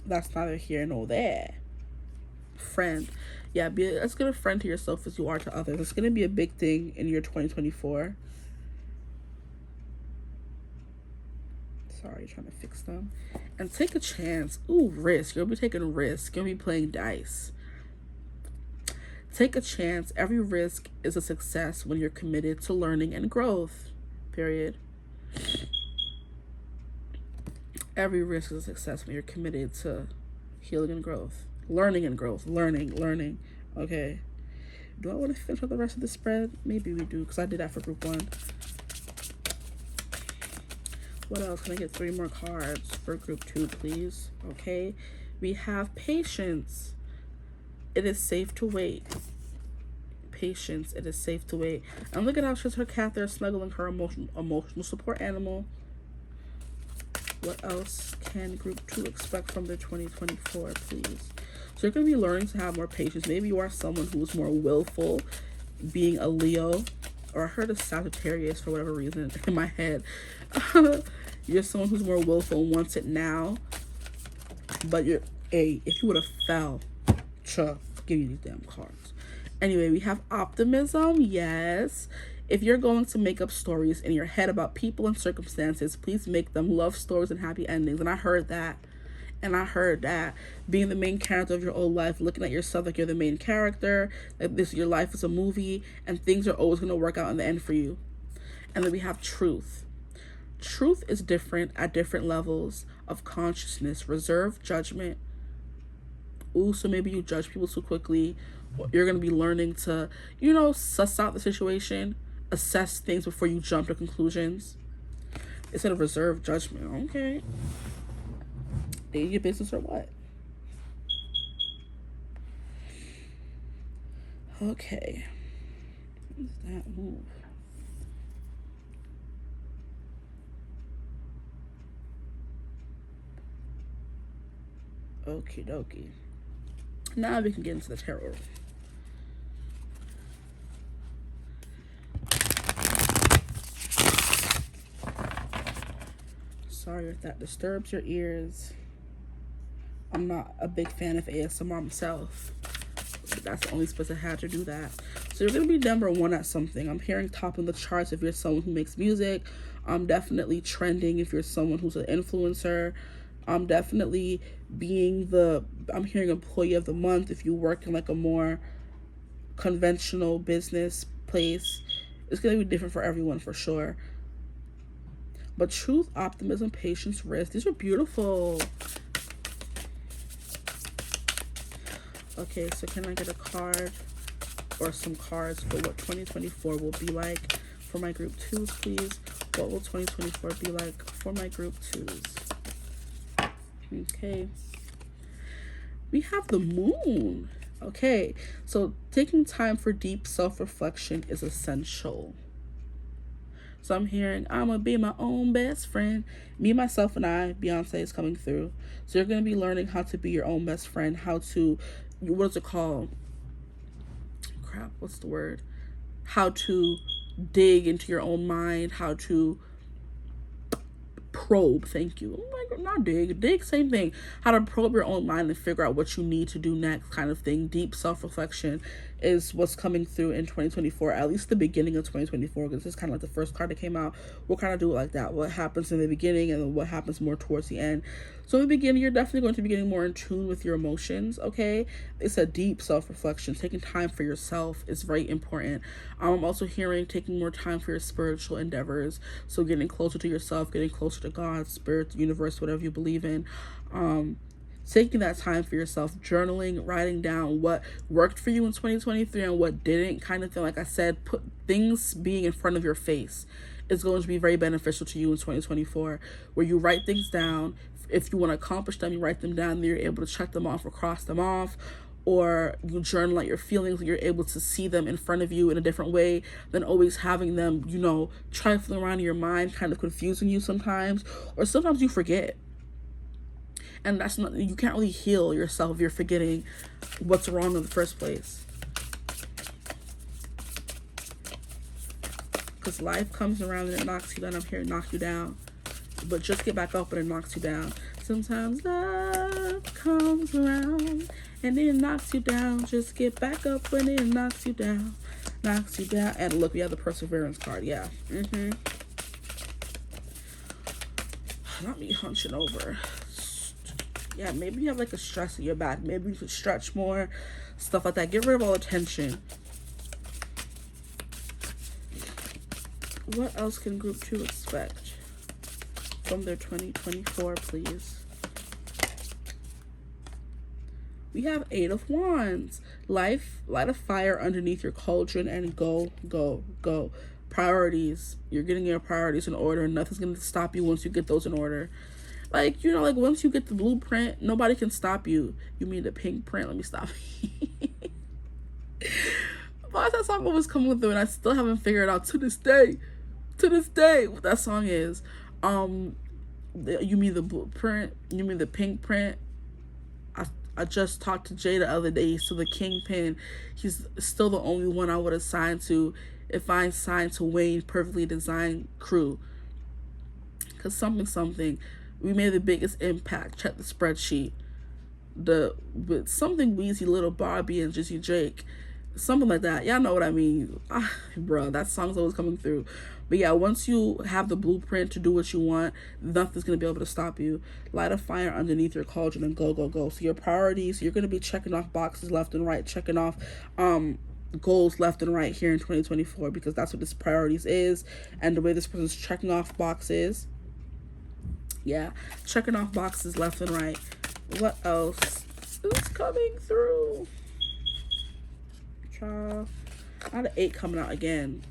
that's neither here nor there. Friend. Yeah, be as good a friend to yourself as you are to others. It's going to be a big thing in year 2024. Sorry, trying to fix them. And take a chance. Ooh, risk. You'll be taking risks. You'll be playing dice. Take a chance. Every risk is a success when you're committed to learning and growth. Period. Every risk is a success when you're committed to healing and growth. Learning and growth. Learning. Okay. Do I want to finish up the rest of the spread? Maybe we do, because I did that for group 1. What else? Can I get 3 more cards for group 2, please? Okay. We have patience. It is safe to wait. Patience. It is safe to wait. And look at how she's her cat there snuggling her emotional support animal. What else can group 2 expect from the 2024, please? So you're going to be learning to have more patience. Maybe you are someone who is more willful, being a Leo, or I heard a Sagittarius for whatever reason in my head. You're someone who's more willful and wants it now. But if you would have fell, give you these damn cards. Anyway, we have optimism. Yes. If you're going to make up stories in your head about people and circumstances, please make them love stories and happy endings. And I heard that. Being the main character of your own life, looking at yourself like you're the main character, that your life is a movie, and things are always going to work out in the end for you. And then we have truth. Truth is different at different levels of consciousness. Reserve judgment. Ooh, so maybe you judge people too quickly. You're going to be learning to, you know, suss out the situation, assess things before you jump to conclusions. Instead of reserve judgment. Okay. They your business or what? Okay. What is that move? Okie dokie. Now we can get into the tarot. Sorry if that disturbs your ears. I'm not a big fan of ASMR myself, but that's the only space I had to do that. So you're going to be number 1 at something. I'm hearing top of the charts if you're someone who makes music. I'm definitely trending if you're someone who's an influencer. I'm definitely I'm hearing employee of the month if you work in like a more conventional business place. It's going to be different for everyone for sure. But truth, optimism, patience, risk. These are beautiful. Okay, so can I get a card or some cards for what 2024 will be like for my group 2s, please? What will 2024 be like for my group 2s? Okay. We have the moon. Okay, so taking time for deep self-reflection is essential. So I'm hearing, I'm going to be my own best friend. Me, myself, and I, Beyonce is coming through. So you're going to be learning how to be your own best friend, how to, what is it called? Crap, what's the word? How to dig into your own mind, how to probe, thank you. Oh my God, not dig, same thing. How to probe your own mind and figure out what you need to do next, kind of thing. Deep self-reflection is what's coming through in 2024, at least the beginning of 2024, because this is kind of like the first card that came out. We'll kind of do it like that. What happens in the beginning and then what happens more towards the end. So in the beginning, you're definitely going to be getting more in tune with your emotions, okay? It's a deep self-reflection. Taking time for yourself is very important. I'm also hearing taking more time for your spiritual endeavors. So getting closer to yourself, getting closer to God, spirit, the universe, whatever you believe in. Taking that time for yourself, journaling, writing down what worked for you in 2023 and what didn't, kind of thing. Like I said, put things being in front of your face is going to be very beneficial to you in 2024, where you write things down. If you want to accomplish them, you write them down, and you're able to check them off or cross them off, or you journal out your feelings and you're able to see them in front of you in a different way than always having them, trifling around in your mind, kind of confusing you sometimes, or sometimes you forget. And that's not, you can't really heal yourself if you're forgetting what's wrong in the first place. Because life comes around and it knocks you down. I'm here to knock you down. But just get back up when it knocks you down. Sometimes love comes around and it knocks you down. Just get back up when it knocks you down. Knocks you down. And look, we have the perseverance card. Yeah. Not me hunching over. Yeah, maybe you have like a stress in your back. Maybe you should stretch more, stuff like that. Get rid of all the tension. What else can group 2 expect from their 2024, please? We have 8 of Wands. Light a fire underneath your cauldron and go, go, go. Priorities. You're getting your priorities in order. Nothing's going to stop you once you get those in order. Like, once you get the blueprint, nobody can stop you. You mean the pink print? Let me stop. But that song was coming through and I still haven't figured out to this day what that song is. You mean the blueprint? You mean the pink print? I just talked to Jay the other day, so the Kingpin, he's still the only one I would assign to if I signed to Wayne Perfectly Designed Crew. Because something, we made the biggest impact. Check the spreadsheet. With something Weezy, Little Bobby, and Jizzy Drake. Something like that. Y'all know what I mean. Bro, that song's always coming through. But yeah, once you have the blueprint to do what you want, nothing's going to be able to stop you. Light a fire underneath your cauldron and go, go, go. So your priorities, you're going to be checking off boxes left and right, checking off goals left and right here in 2024, because that's what this priorities is. And the way this person's checking off boxes, yeah, checking off boxes left and right. What else is coming through? I had an 8 coming out again.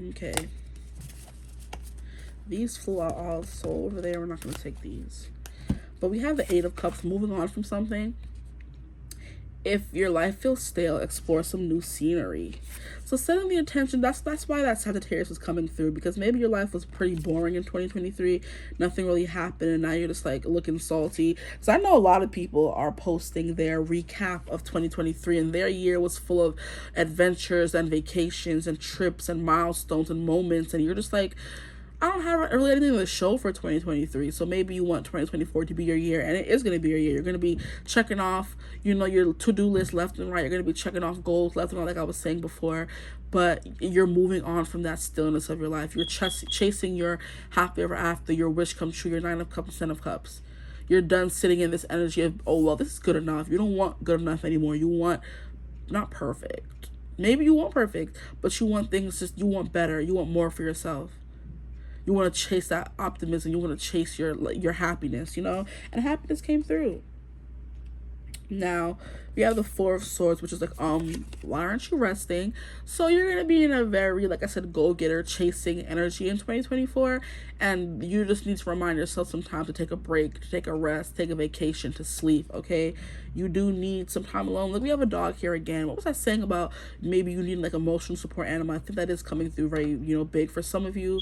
Okay. These flew out all, so over there, we're not going to take these. But we have the 8 of Cups, moving on from something. If your life feels stale, explore some new scenery. So setting the intention, that's why that Sagittarius was coming through, because maybe your life was pretty boring in 2023. Nothing really happened, and now you're just like looking salty. So I know a lot of people are posting their recap of 2023, and their year was full of adventures and vacations and trips and milestones and moments, and you're just like, I don't have really anything to show for 2023, so maybe you want 2024 to be your year, and it is going to be your year. You're going to be checking off, your to-do list left and right. You're going to be checking off goals left and right, like I was saying before, but you're moving on from that stillness of your life. You're chasing your happy ever after, your wish come true, your 9 of Cups, 10 of Cups. You're done sitting in this energy of, oh, well, this is good enough. You don't want good enough anymore. You want not perfect. Maybe you want perfect, but you want things, you want better. You want more for yourself. You want to chase that optimism. You want to chase your happiness, and happiness came through. Now, we have the Four of Swords, which is like, why aren't you resting? So you're gonna be in a very, like I said, go-getter, chasing energy in 2024, and you just need to remind yourself sometimes to take a break, to take a rest, take a vacation, to sleep, okay? You do need some time alone. Like, we have a dog here again. What was I saying about maybe you need, like, emotional support animal? I think that is coming through very, big for some of you,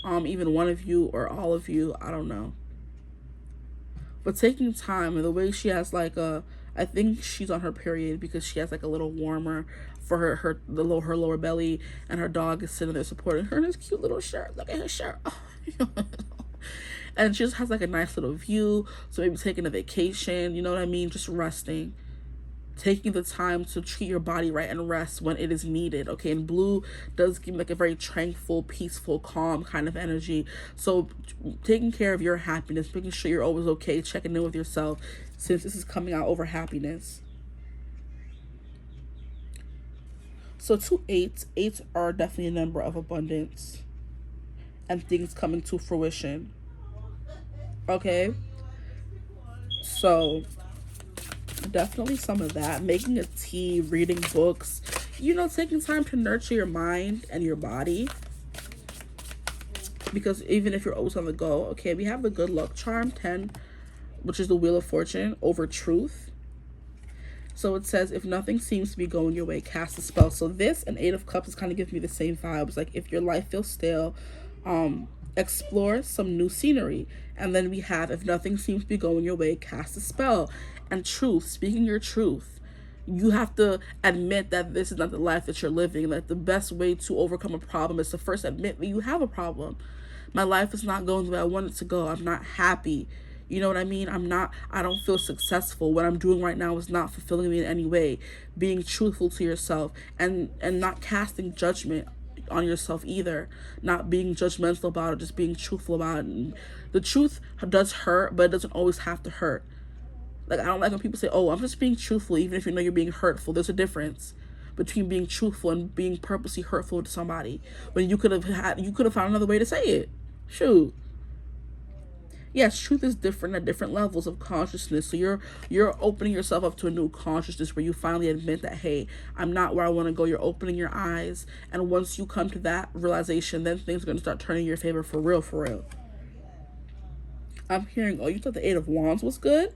even one of you or all of you, I don't know. But taking time, and the way she has, like, I think she's on her period because she has like a little warmer for her lower belly, and her dog is sitting there supporting her in this cute little shirt. Look at her shirt. Oh. And she just has like a nice little view. So maybe taking a vacation, you know what I mean? Just resting. Taking the time to treat your body right and rest when it is needed, okay? And blue does give like a very tranquil, peaceful, calm kind of energy. So taking care of your happiness, making sure you're always okay, checking in with yourself, since this is coming out over happiness. So 2 8s. 8s are definitely a number of abundance and things coming to fruition, okay? So definitely some of that. Making a tea, reading books, taking time to nurture your mind and your body. Because even if you're always on the go, okay, we have the good luck charm 10, which is the Wheel of Fortune over truth. So it says, if nothing seems to be going your way, cast a spell. So this and 8 of Cups is kind of giving me the same vibes. Like, if your life feels stale, explore some new scenery. And then we have, if nothing seems to be going your way, cast a spell. And truth, speaking your truth. You have to admit that this is not the life that you're living. That the best way to overcome a problem is to first admit that you have a problem. My life is not going the way I want it to go. I'm not happy. You know what I mean? I don't feel successful. What I'm doing right now is not fulfilling me in any way. Being truthful to yourself and not casting judgment on yourself either. Not being judgmental about it, just being truthful about it. And the truth does hurt, but it doesn't always have to hurt. Like, I don't like when people say, oh, I'm just being truthful, even if you know you're being hurtful. There's a difference between being truthful and being purposely hurtful to somebody. When you could have found another way to say it. Shoot. Yes, truth is different at different levels of consciousness. So you're opening yourself up to a new consciousness where you finally admit that, hey, I'm not where I want to go. You're opening your eyes. And once you come to that realization, then things are going to start turning in your favor for real, for real. I'm hearing, oh, you thought the 8 of Wands was good?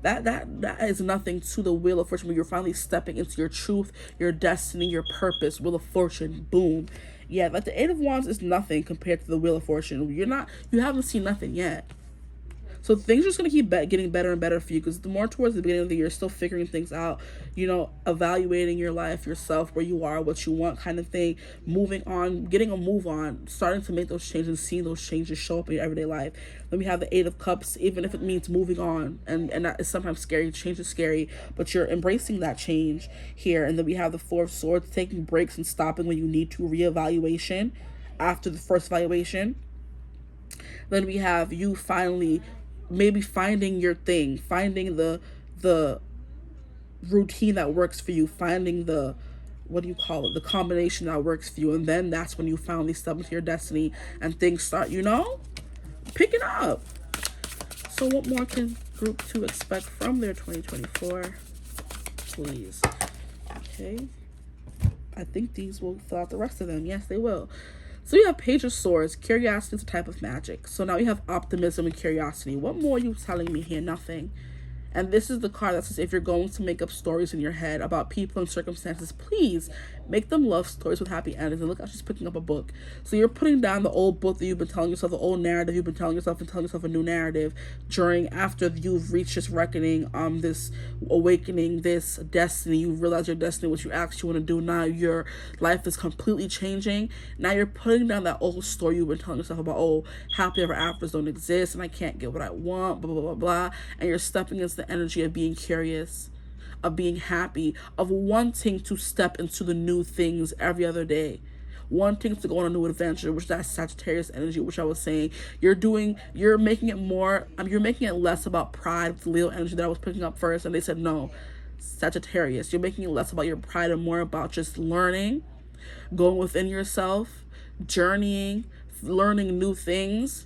That is nothing to the Wheel of Fortune, where you're finally stepping into your truth, your destiny, your purpose. Wheel of Fortune, boom. Yeah, like the 8 of Wands is nothing compared to the Wheel of Fortune. You haven't seen nothing yet. So things are just going to keep getting better and better for you, because the more towards the beginning of the year, still figuring things out, evaluating your life, yourself, where you are, what you want kind of thing, moving on, getting a move on, starting to make those changes and seeing those changes show up in your everyday life. Then we have the 8 of Cups, even if it means moving on, and that is sometimes scary. Change is scary, but you're embracing that change here. And then we have the 4 of Swords, taking breaks and stopping when you need to, reevaluation after the first evaluation. Then we have you finally maybe finding your thing, finding the routine that works for you, finding the the combination that works for you. And then that's when you finally step into your destiny and things start, picking up. So what more can group 2 expect from their 2024? Please. Okay. I think these will fill out the rest of them. Yes, they will. So we have Page of Swords. Curiosity is a type of magic. So now we have optimism and curiosity. What more are you telling me here? Nothing. And this is the card that says, if you're going to make up stories in your head about people and circumstances, please make them love stories with happy endings. And look how she's picking up a book. So you're putting down the old book that you've been telling yourself, the old narrative you've been telling yourself, and telling yourself a new narrative after you've reached this reckoning, this awakening, this destiny. You realize your destiny, what you actually want to do. Now your life is completely changing. Now you're putting down that old story you've been telling yourself about, oh, happy ever afters don't exist, and I can't get what I want, blah, blah, blah, blah. And you're stepping into the energy of being curious, of being happy, of wanting to step into the new things every other day, wanting to go on a new adventure, which that's Sagittarius energy, which I was saying. You're making it less about pride with Leo energy that I was picking up first, and they said no, Sagittarius, you're making it less about your pride and more about just learning, going within yourself, journeying, learning new things,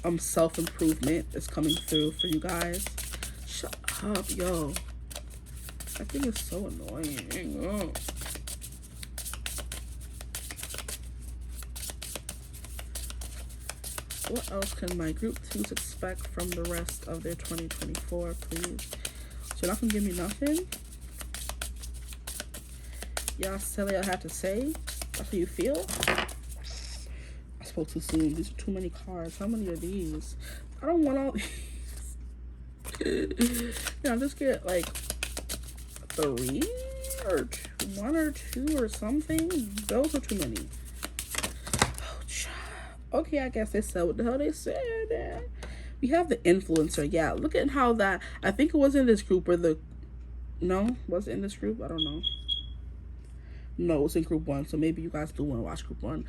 self-improvement is coming through for you guys. Shut up, yo. That thing is so annoying. Oh. What else can my group 2s expect from the rest of their 2024, please? So you're not gonna give me nothing? Y'all say what I have to say? That's how you feel? I spoke too soon. These are too many cards. How many are these? I don't want all these. Yeah, I'll just get like 3 or 1 or 2 or something. Those are too many. Okay, I guess they said what the hell they said. We have the influencer. Yeah, look at how that, I think it was in this group where no, was it in this group? I don't know. No, it was in group 1, so maybe you guys do want to watch group 1.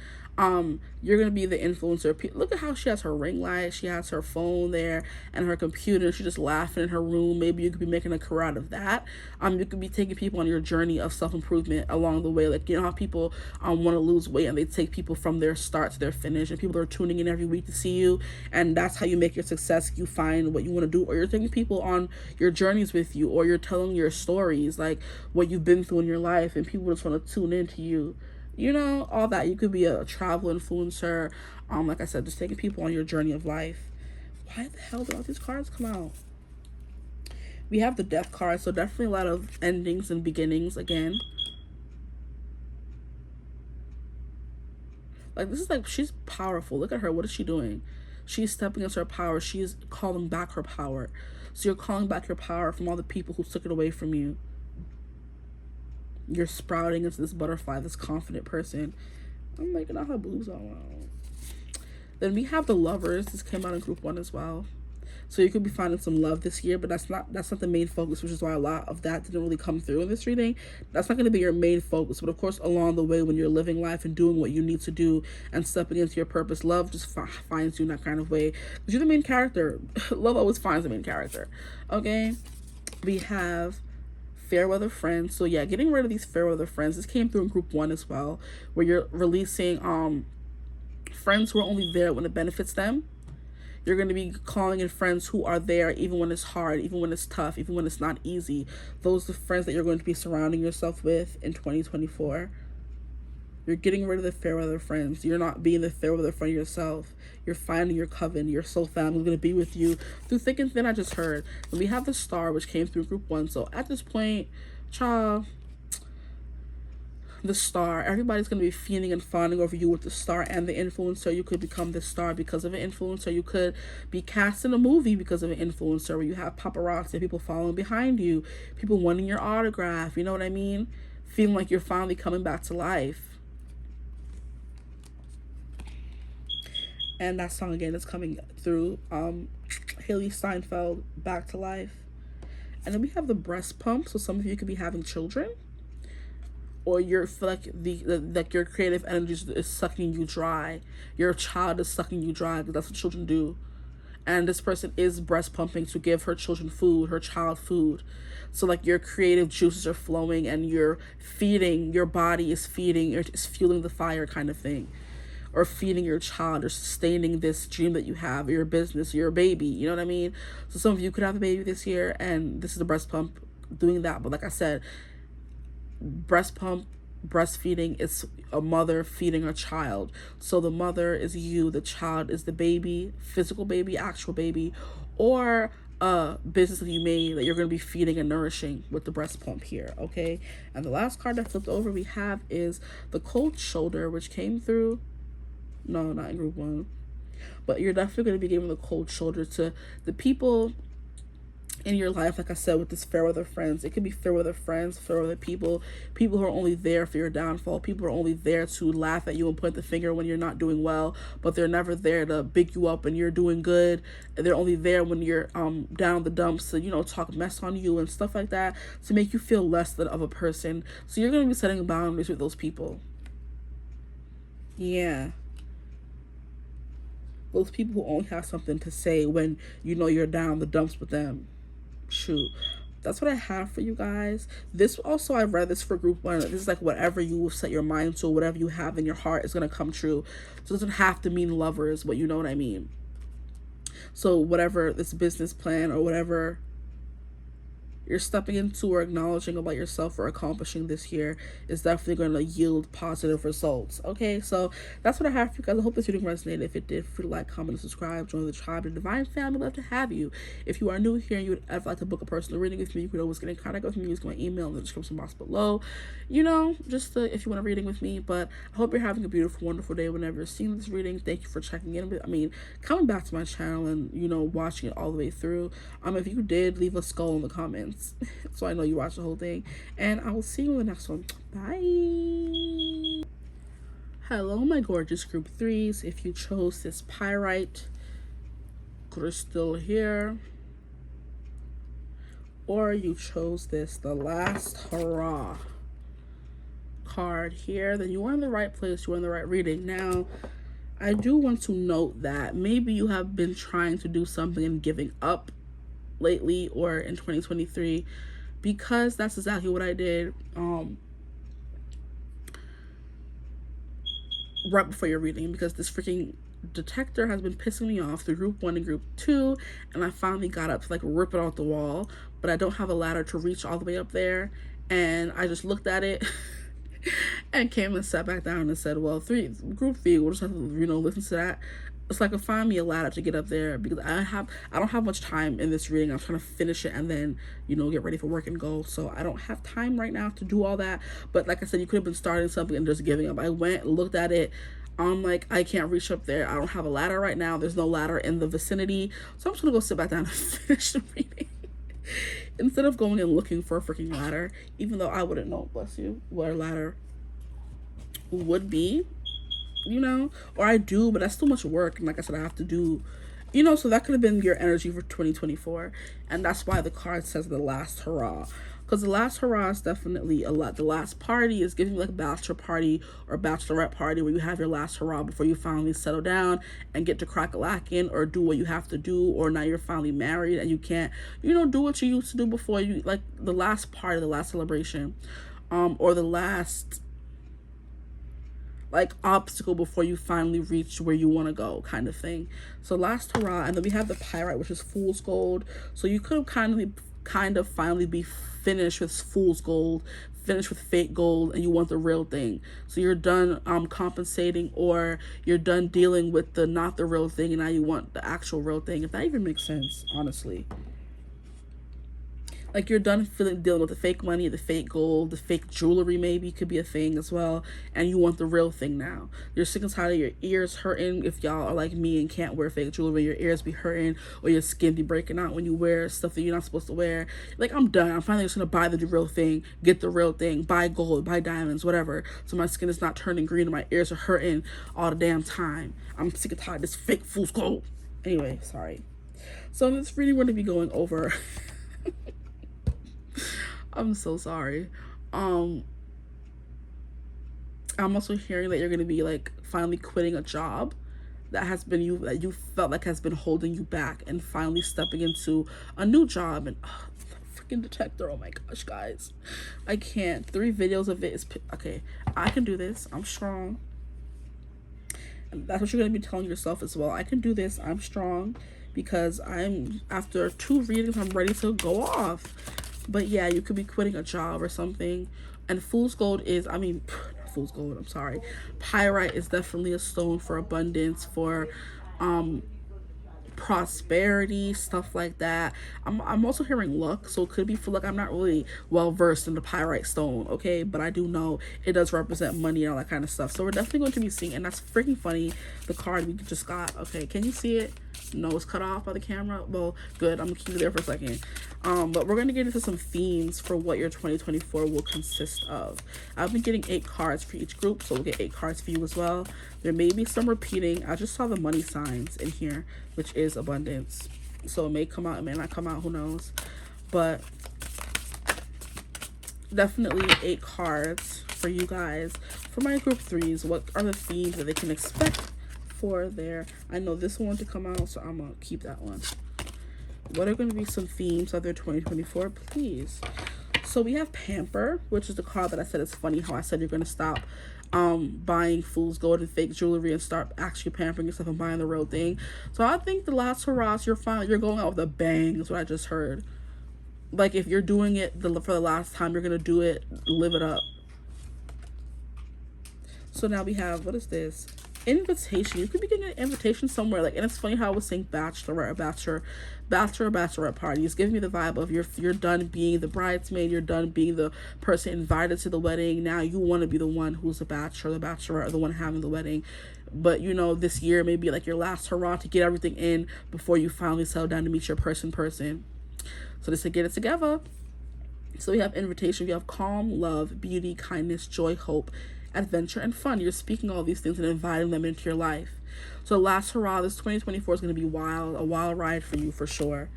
You're gonna be the influencer. Look at how she has her ring light, she has her phone there and her computer. She's just laughing in her room. Maybe you could be making a career out of that. You could be taking people on your journey of self-improvement along the way. Like, you know how people want to lose weight and they take people from their start to their finish, and people are tuning in every week to see you, and that's how you make your success. You find what you want to do, or you're taking people on your journeys with you, or you're telling your stories, like what you've been through in your life, and people just want to tune into you. You know, all that. You could be a travel influencer. Like I said, just taking people on your journey of life. Why the hell did all these cards come out? We have the death card, so definitely a lot of endings and beginnings again. Like, this is like, she's powerful. Look at her. What is she doing? She's stepping into her power. She's calling back her power. So you're calling back your power from all the people who took it away from you. You're sprouting into this butterfly, this confident person. I'm making out her boobs all out. Then we have the lovers. This came out in group 1 as well. So you could be finding some love this year, but that's not the main focus, which is why a lot of that didn't really come through in this reading. That's not going to be your main focus. But of course, along the way, when you're living life and doing what you need to do and stepping into your purpose, love just finds you in that kind of way. Because you're the main character. Love always finds the main character. Okay? We have fair weather friends. So yeah, getting rid of these fair weather friends. This came through in group 1 as well, where you're releasing friends who are only there when it benefits them. You're going to be calling in friends who are there even when it's hard, even when it's tough, even when it's not easy. Those are the friends that you're going to be surrounding yourself with in 2024. You're getting rid of the fair weather friends. You're not being the fair weather friend yourself. You're finding your coven. Your soul family is going to be with you through thick and thin. I just heard. And we have the star, which came through group 1. So at this point, child, the star, everybody's going to be feeding and fawning over you with the star and the influencer. You could become the star because of an influencer. You could be cast in a movie because of an influencer, where you have paparazzi, people following behind you, people wanting your autograph. You know what I mean? Feeling like you're finally coming back to life. And that song again is coming through. Haley Steinfeld, Back to Life. And then we have the breast pump. So some of you could be having children, or you're feel like like your creative energy is sucking you dry. Your child is sucking you dry, because that's what children do. And this person is breast pumping to give her children food, her child food. So like your creative juices are flowing, and you're feeding, your body is feeding, it's fueling the fire kind of thing. Or feeding your child, or sustaining this dream that you have, or your business, or your baby. You know what I mean? So some of you could have a baby this year, and this is the breast pump doing that. But like I said, breast pump, breastfeeding is a mother feeding her child. So the mother is you, the child is the baby, physical baby, actual baby, or a business that you made that you're going to be feeding and nourishing with the breast pump here. Okay? And the last card that flipped over we have is the cold shoulder, which came through. No, not in group 1. But you're definitely going to be giving the cold shoulder to the people in your life. Like I said, with this fair weather friends, it could be fair weather friends, fair weather people who are only there for your downfall, people who are only there to laugh at you and point the finger when you're not doing well, but they're never there to big you up and you're doing good. And they're only there when you're down in the dumps to, you know, talk mess on you and stuff like that, to make you feel less than of a person. So you're going to be setting boundaries with those people. Yeah. Those people who only have something to say when you know you're down the dumps with them. Shoot. That's what I have for you guys. This also, I read this for group 1. This is like whatever you set your mind to, whatever you have in your heart is going to come true. So it doesn't have to mean lovers, but you know what I mean. So whatever this business plan or whatever you're stepping into or acknowledging about yourself or accomplishing this year is definitely going to yield positive results. Okay, so that's what I have for you guys. I hope this video resonated. If it did, feel free to like, comment, and subscribe. Join the tribe, the divine family. Love to have you. If you are new here and you would ever like to book a personal reading with me, you could always get in contact with me using my email in the description box below. You know, just if you want a reading with me. But I hope you're having a beautiful, wonderful day whenever you're seeing this reading. Thank you for checking in. I mean, coming back to my channel and, you know, watching it all the way through. If you did, leave a skull in the comments so I know you watched the whole thing. And I will see you in the next one. Bye. Hello, my gorgeous group threes. If you chose this pyrite crystal here, or you chose this, the last hurrah card here, then you are in the right place. You are in the right reading. Now, I do want to note that maybe you have been trying to do something and giving up lately or in 2023, because that's exactly what I did right before your reading, because this freaking detector has been pissing me off through group 1 and group 2, and I finally got up to like rip it off the wall, but I don't have a ladder to reach all the way up there, and I just looked at it and came and sat back down and said, well, group 3, we'll just have to, you know, listen to that. It's like, find me a ladder to get up there, because I don't have much time in this reading. I'm trying to finish it and then, you know, get ready for work and go. So I don't have time right now to do all that. But like I said, you could have been starting something and just giving up. I went, looked at it. I'm like, I can't reach up there. I don't have a ladder right now. There's no ladder in the vicinity. So I'm just gonna go sit back down and finish the reading instead of going and looking for a freaking ladder, even though I wouldn't know, bless you, what a ladder would be. You know, or I do, but that's too much work, and like I said, I have to do, you know. So that could have been your energy for 2024, and that's why the card says the last hurrah, because the last hurrah is definitely a lot. The last party is giving you like a bachelor party or bachelorette party where you have your last hurrah before you finally settle down and get to crack a lacking or do what you have to do, or now you're finally married and you can't, you know, do what you used to do before. You like the last party, the last celebration, or the last like obstacle before you finally reach where you want to go, kind of thing. So last hurrah. And then we have the pyrite, which is fool's gold. So you could have kind of finally be finished with fool's gold, finished with fake gold, and you want the real thing. So you're done compensating, or you're done dealing with the not the real thing, and now you want the actual real thing, if that even makes sense, honestly. Like, you're done dealing with the fake money, the fake gold, the fake jewelry maybe could be a thing as well, and you want the real thing now. You're sick and tired of your ears hurting. If y'all are like me and can't wear fake jewelry, your ears be hurting, or your skin be breaking out when you wear stuff that you're not supposed to wear. Like, I'm done. I'm finally just gonna buy the real thing, get the real thing, buy gold, buy diamonds, whatever, so my skin is not turning green and my ears are hurting all the damn time. I'm sick and tired of this fake fool's gold. Anyway, sorry. So in this reading, we're gonna be going over I'm so sorry. I'm also hearing that you're gonna be like finally quitting a job that you felt like has been holding you back, and finally stepping into a new job. And freaking detector, oh my gosh, guys, I can't. 3 videos of it is okay. I can do this. I'm strong. And that's what you're gonna be telling yourself as well. I can do this. I'm strong, because after 2 readings, I'm ready to go off. But yeah, you could be quitting a job or something. And fool's gold is, not fool's gold, I'm sorry. Pyrite is definitely a stone for abundance, for prosperity, stuff like that. I'm also hearing luck, so it could be for luck. I'm not really well versed in the pyrite stone, okay, but I do know it does represent money and all that kind of stuff. So we're definitely going to be seeing, and that's freaking funny, the card we just got. Okay, can you see it? No, it's cut off by the camera. Well, good, I'm gonna keep it there for a second. But we're gonna get into some themes for what your 2024 will consist of. I've been getting 8 cards for each group, so we'll get 8 cards for you as well. There may be some repeating. I just saw the money signs in here, which is abundance, so it may come out, it may not come out, who knows. But definitely 8 cards for you guys. For my group 3s, what are the themes that they can expect for their, I know this one to come out, so I'm gonna keep that one. What are going to be some themes of their 2024, please? So we have Pamper, which is the card that I said is funny how I said you're going to stop buying fools gold and fake jewelry and start actually pampering yourself and buying the real thing. So I think the last hurrah, you're fine. You're going out with a bang is what I just heard. Like, if you're doing it for the last time, you're going to do it, live it up. So now we have, what is this? Invitation. You could be getting an invitation somewhere. Like, and it's funny how I was saying bachelorette or bachelorette party. It's giving me the vibe of you're done being the bridesmaid. You're done being the person invited to the wedding. Now you want to be the one who's the bachelor, the bachelorette, or the one having the wedding. But, you know, this year may be like your last hurrah to get everything in before you finally settle down to meet your person. So they said, get it together. So we have invitation. We have calm, love, beauty, kindness, joy, hope, adventure, and fun. You're speaking all these things and inviting them into your life. So last hurrah, this 2024 is going to be a wild ride for you for sure.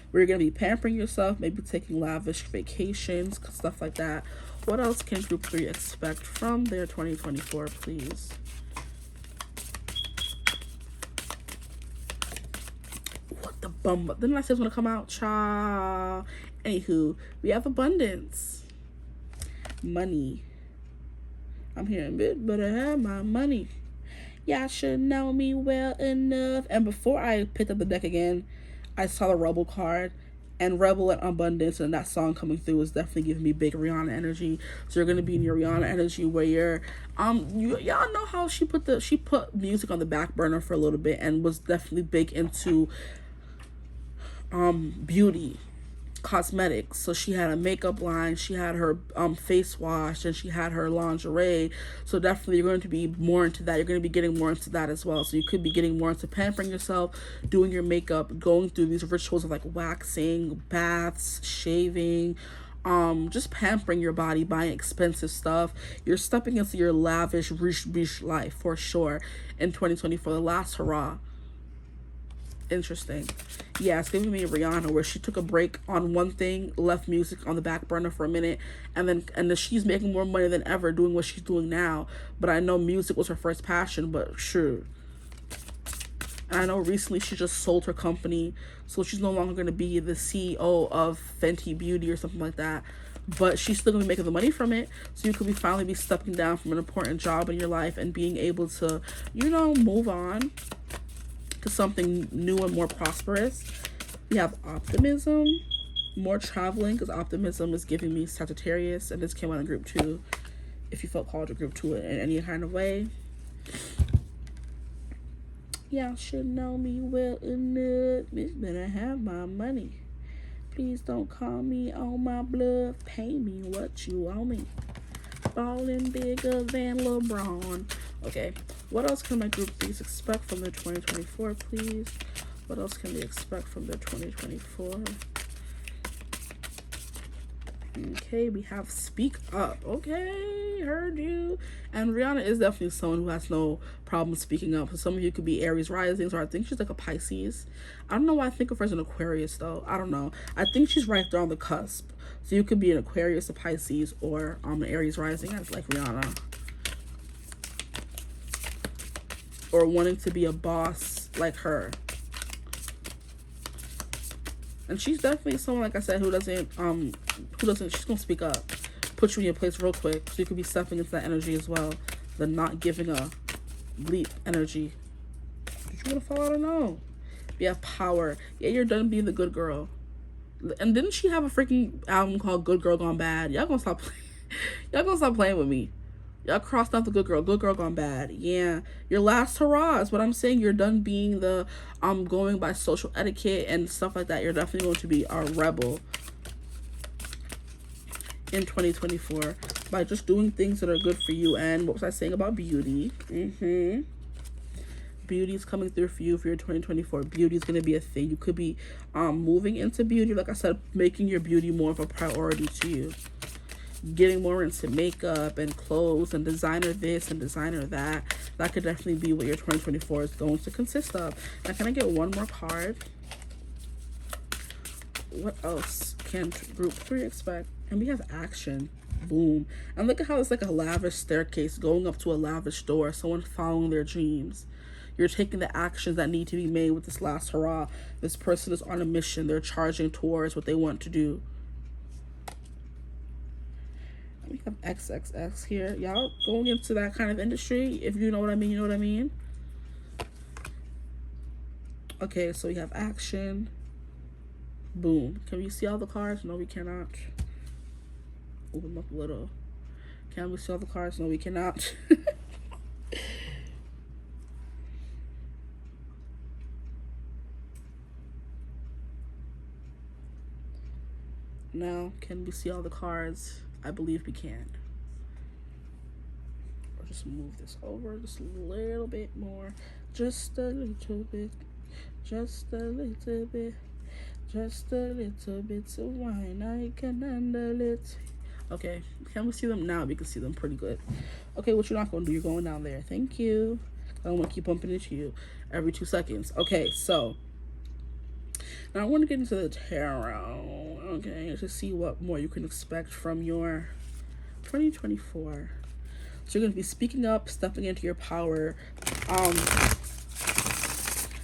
Where you're going to be pampering yourself, maybe taking lavish vacations, stuff like that. What else can group 3 expect from their 2024, please? What the bum? Didn't I say it's going to come out? Cha. Anywho, we have abundance. Money. I'm hearing bit, but I have my money. Y'all should know me well enough. And before I picked up the deck again, I saw the Rebel card. And Rebel and Abundance and that song coming through is definitely giving me big Rihanna energy. So you're gonna be in your Rihanna energy where you're y'all know how she put music on the back burner for a little bit and was definitely big into beauty, cosmetics. So she had a makeup line, she had her face wash, and she had her lingerie. So definitely you're going to be more into that. You're going to be getting more into that as well. So you could be getting more into pampering yourself, doing your makeup, going through these rituals of like waxing, baths, shaving, just pampering your body, buying expensive stuff. You're stepping into your lavish riche life for sure in 2024, the last hurrah. Interesting. Yeah, it's giving me Rihanna where she took a break on one thing, left music on the back burner for a minute, and then she's making more money than ever doing what she's doing now. But I know music was her first passion, but sure. And I know recently she just sold her company, so she's no longer going to be the CEO of Fenty Beauty or something like that. But she's still going to be making the money from it. So you could finally be stepping down from an important job in your life and being able to, move on to something new and more prosperous. We have optimism, more traveling, because optimism is giving me Sagittarius, and this came out in group 2 if you felt called to group 2 in any kind of way. Y'all should know me well enough, bitch, better have my money. Please don't call me on my bluff, pay me what you owe me. Ballin' bigger than LeBron. Okay, what else can my group please expect from their 2024, please? What else can they expect from their 2024? Okay, we have Speak Up. Okay, heard you. And Rihanna is definitely someone who has no problem speaking up. So some of you could be Aries risings, or I think she's like a Pisces. I don't know why I think of her as an Aquarius, though. I don't know. I think she's right there on the cusp. So you could be an Aquarius, a Pisces, or an Aries rising, as like Rihanna. Or wanting to be a boss like her. And she's definitely someone, like I said, who doesn't, she's gonna speak up, put you in your place real quick, so you could be stepping into that energy as well, the not giving a bleep energy. Did you want to fall out or no? You have power. Yeah, you're done being the good girl. And didn't she have a freaking album called Good Girl Gone Bad? Y'all gonna stop playing with me. Y'all crossed out the good girl gone bad. Yeah, your last hurrah is what I'm saying. You're done being the going by social etiquette and stuff like that. You're definitely going to be a rebel in 2024 by just doing things that are good for you. And what was I saying about beauty? Beauty is coming through for you for your 2024. Beauty is going to be a thing. You could be moving into beauty, like I said, making your beauty more of a priority to you. Getting more into makeup and clothes and designer this and designer that. That could definitely be what your 2024 is going to consist of. Now, can I get one more card? What else can group 3 expect? And we have action. Boom. And look at how it's like a lavish staircase going up to a lavish door. Someone following their dreams. You're taking the actions that need to be made with this last hurrah. This person is on a mission. They're charging towards what they want to do. have XXX here. Y'all going into that kind of industry. If you know what I mean, you know what I mean. Okay, so we have action. Boom. Can we see all the cards? No, we cannot. Open up a little. Can we see all the cards? No, we cannot. Now, can we see all the cards? I believe we can. Or just move this over just a little bit more. Just a little bit. Just a little bit. Just a little bit. So why I can handle it. Okay, can we see them now? We can see them pretty good. Okay, what you're not going to do, you're going down there. Thank you. I don't want to keep bumping into you every 2 seconds. Okay, so now I want to get into the tarot. Okay, to see what more you can expect from your 2024. So you're going to be speaking up, stepping into your power.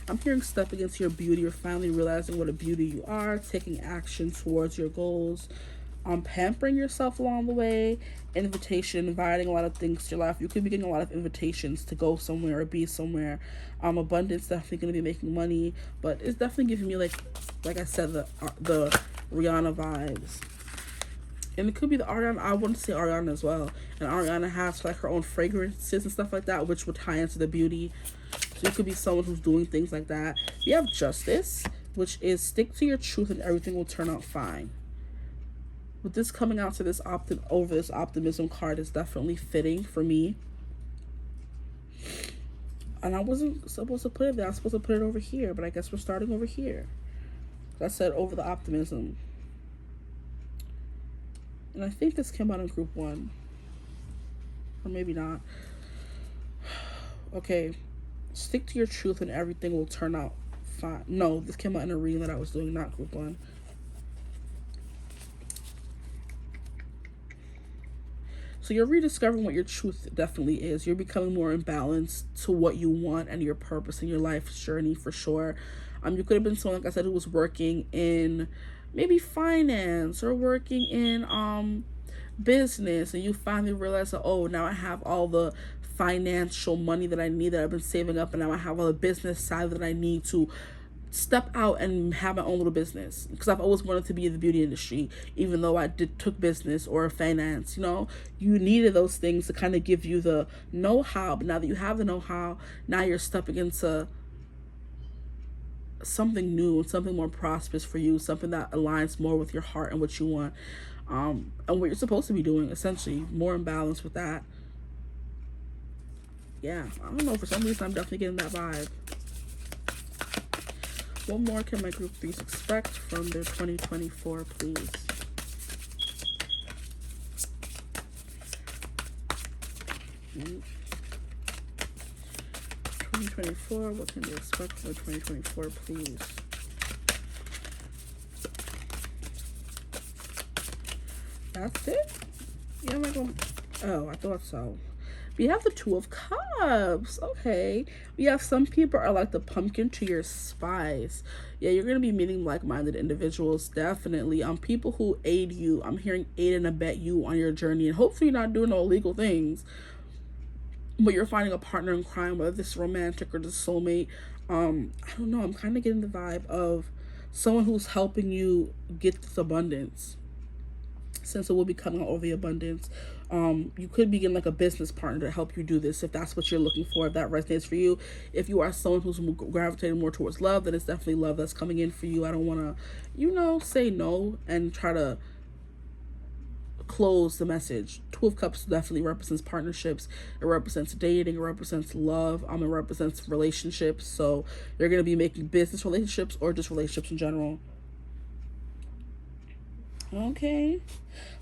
I'm hearing stepping into your beauty. You're finally realizing what a beauty you are, taking action towards your goals. Pampering yourself along the way, invitation, inviting a lot of things to your life. You could be getting a lot of invitations to go somewhere or be somewhere. Abundance, definitely going to be making money, but it's definitely giving me like I said, the Rihanna vibes. And it could be the Ariana. I want to say Ariana as well. And Ariana has like her own fragrances and stuff like that, which would tie into the beauty. So it could be someone who's doing things like that. You have Justice, which is stick to your truth and everything will turn out fine. With this coming out to this this optimism card is definitely fitting for me. And I wasn't supposed to put it there. I was supposed to put it over here, but I guess we're starting over here. I said over the optimism. And I think this came out in group 1. Or maybe not. Okay. Stick to your truth and everything will turn out fine. No, this came out in a reading that I was doing, not group 1. So you're rediscovering what your truth definitely is. You're becoming more in balance to what you want and your purpose in your life's journey for sure. You could have been someone, like I said, who was working in maybe finance or working in business, and you finally realize that, oh, now I have all the financial money that I need that I've been saving up, and now I have all the business side that I need to step out and have my own little business, because I've always wanted to be in the beauty industry, even though I took business or finance. You know, you needed those things to kind of give you the know-how, but now that you have the know-how, now you're stepping into something new, something more prosperous for you, something that aligns more with your heart and what you want, and what you're supposed to be doing, essentially more in balance with that. Yeah, I don't know, for some reason I'm definitely getting that vibe. What more can my group 3s expect from their 2024, please? Mm. 2024, what can they expect for 2024, please? That's it? Yeah, am I going? Oh, I thought so. We have the 2 of Cups. Okay. We have some people are like the pumpkin to your spice. Yeah, you're going to be meeting like-minded individuals, definitely. People who aid you. I'm hearing aid and abet you on your journey. And hopefully you're not doing no illegal things. But you're finding a partner in crime, whether this is romantic or the soulmate. I don't know. I'm kind of getting the vibe of someone who's helping you get this abundance. Since it will be coming out over the abundance. You could be getting like a business partner to help you do this, if that's what you're looking for, if that resonates for you. If you are someone who's gravitating more towards love, then it's definitely love that's coming in for you. I don't want to, you know, say no and try to close the message. 2 of Cups definitely represents partnerships. It represents dating. It represents love. It represents relationships. So you're going to be making business relationships or just relationships in general. Okay,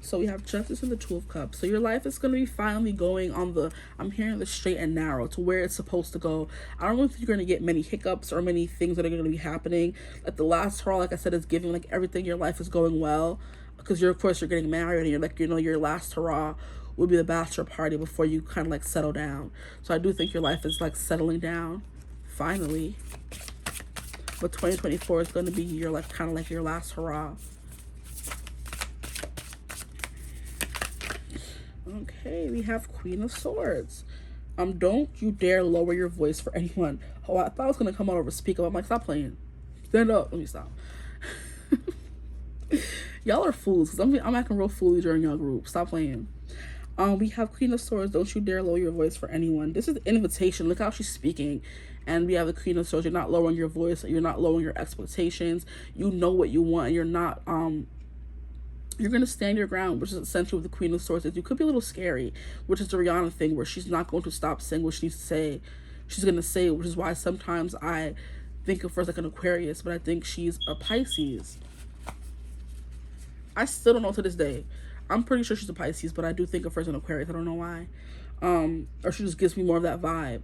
so we have Justice and the 2 of Cups. So your life is going to be finally going on the, I'm hearing the straight and narrow to where it's supposed to go. I don't know if you're going to get many hiccups or many things that are going to be happening. Like the last hurrah, like I said, is giving like everything in your life is going well, because you're, of course, you're getting married, and you're like, you know, your last hurrah would be the bachelor party before you kind of like settle down. So I do think your life is like settling down finally. But 2024 is going to be your like kind of like your last hurrah. Okay, we have Queen of Swords. Don't you dare lower your voice for anyone. Oh, I thought I was gonna come out over speak up. I'm like, stop playing. Stand up. Let me stop. Y'all are fools, because I'm acting real foolish during y'all group. Stop playing. We have Queen of Swords. Don't you dare lower your voice for anyone. This is the invitation. Look how she's speaking. And we have the Queen of Swords. You're not lowering your voice. You're not lowering your expectations. You know what you want. And you're not, you're going to stand your ground, which is essentially what the Queen of Swords is. You could be a little scary, which is the Rihanna thing, where she's not going to stop saying what she needs to say. She's going to say it, which is why sometimes I think of her as like an Aquarius, but I think she's a Pisces. I still don't know to this day. I'm pretty sure she's a Pisces, but I do think of her as an Aquarius. I don't know why. Or she just gives me more of that vibe.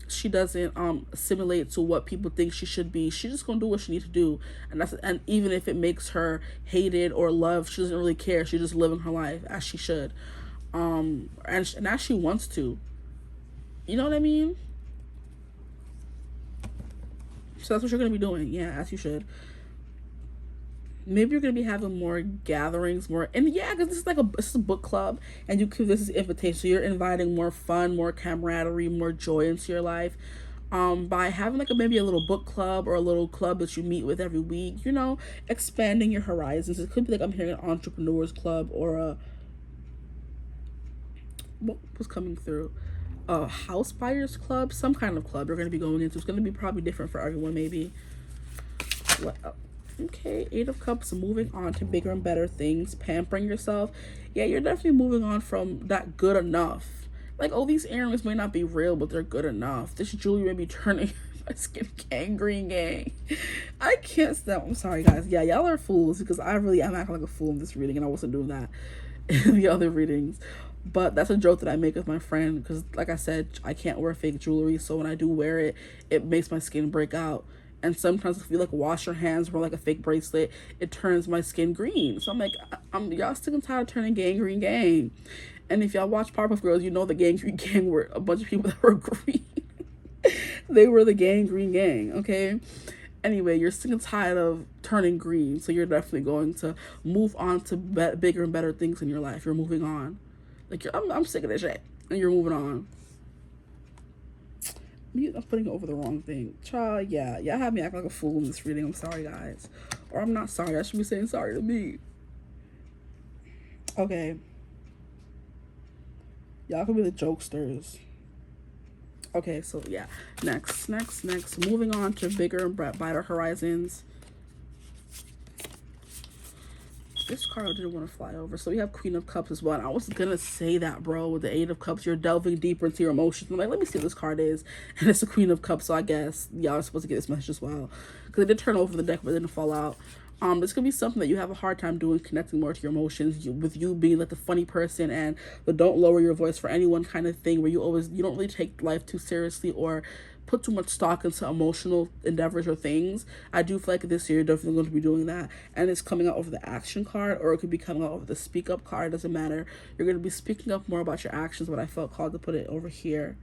She doesn't assimilate to what people think she should be. She's just gonna do what she needs to do, and even if it makes her hated or loved, she doesn't really care. She's just living her life as she should, and as she wants to. You know what I mean? So that's what you're going to be doing. Yeah, as you should. Maybe you're going to be having more gatherings, and yeah, because this is like this is a book club, and this is invitation. So you're inviting more fun, more camaraderie, more joy into your life, by having like maybe a little book club or a little club that you meet with every week, you know, expanding your horizons. It could be like I'm hearing an entrepreneurs club or what was coming through? A house buyers club, some kind of club you're going to be going into. It's going to be probably different for everyone, maybe. Okay, 8 of Cups, moving on to bigger and better things, pampering yourself. Yeah, you're definitely moving on from that good enough. Like, oh, these earrings may not be real, but they're good enough. This jewelry may be turning my skin gangrene gang. I can't stop. I'm sorry, guys. Yeah, y'all are fools, because I really am acting like a fool in this reading, and I wasn't doing that in the other readings. But that's a joke that I make with my friend, because like I said, I can't wear fake jewelry, so when I do wear it, it makes my skin break out. And sometimes if you like wash your hands, wear like a fake bracelet, it turns my skin green. So I'm like, y'all sick and tired of turning gangrene gang. And if y'all watch Powerpuff Girls, you know the gangrene gang were a bunch of people that were green. They were the gangrene gang, okay? Anyway, you're sick and tired of turning green, so you're definitely going to move on to bigger and better things in your life. You're moving on. Like, I'm sick of this shit, and you're moving on. I'm putting over the wrong thing. Child, yeah. Y'all have me act like a fool in this reading. I'm sorry, guys. Or I'm not sorry. I should be saying sorry to me. Okay. Y'all can be the jokesters. Okay, so yeah. Next. Moving on to bigger and brighter horizons. This card I didn't want to fly over. So we have Queen of Cups as well. And I was going to say that, bro, with the 8 of Cups. You're delving deeper into your emotions. I'm like, let me see what this card is. And it's the Queen of Cups. So I guess y'all are supposed to get this message as well. Because it did turn over the deck, but it didn't fall out. It's going to be something that you have a hard time doing, connecting more to your emotions. With you being like the funny person and the don't lower your voice for anyone kind of thing. Where you don't really take life too seriously or put too much stock into emotional endeavors or things. I do feel like this year you're definitely going to be doing that, and it's coming out over the action card, or it could be coming out over the speak up card. It doesn't matter. You're going to be speaking up more about your actions, but I felt called to put it over here.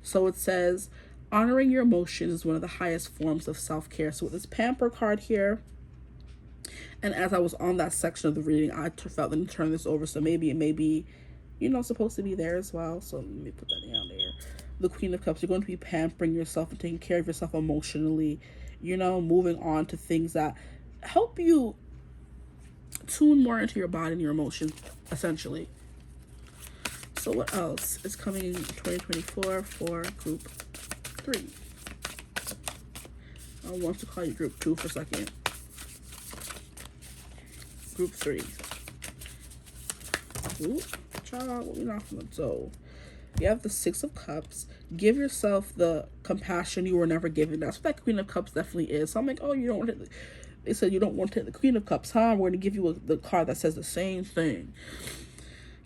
So it says honoring your emotions is one of the highest forms of self-care. So with this pamper card here, and as I was on that section of the reading, I felt them turn this over, so maybe it may be, you know, supposed to be there as well. So let me put that down there. The Queen of Cups, you're going to be pampering yourself and taking care of yourself emotionally, you know, moving on to things that help you tune more into your body and your emotions, essentially. So what else is coming in 2024 for group 3? I want to call you group 2 for a second. Group 3. Ooh, child, what we not from the dough. You have the 6 of Cups. Give yourself the compassion you were never given. That's what that Queen of Cups definitely is. So I'm like, oh, you don't want to. They said you don't want to hit the Queen of Cups, huh? We're going to give you the card that says the same thing.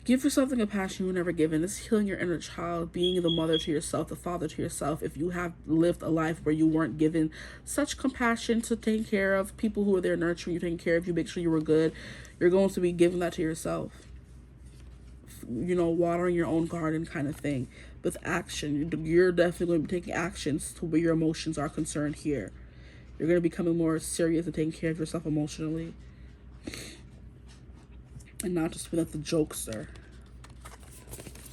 Give yourself the compassion you were never given. It's healing your inner child, being the mother to yourself, the father to yourself. If you have lived a life where you weren't given such compassion to take care of people who were there nurturing you, taking care of you, make sure you were good, you're going to be giving that to yourself. You know, watering your own garden kind of thing. With action, you're definitely going to be taking actions to where your emotions are concerned here. You're going to be becoming more serious and taking care of yourself emotionally. and not just being like the jokester.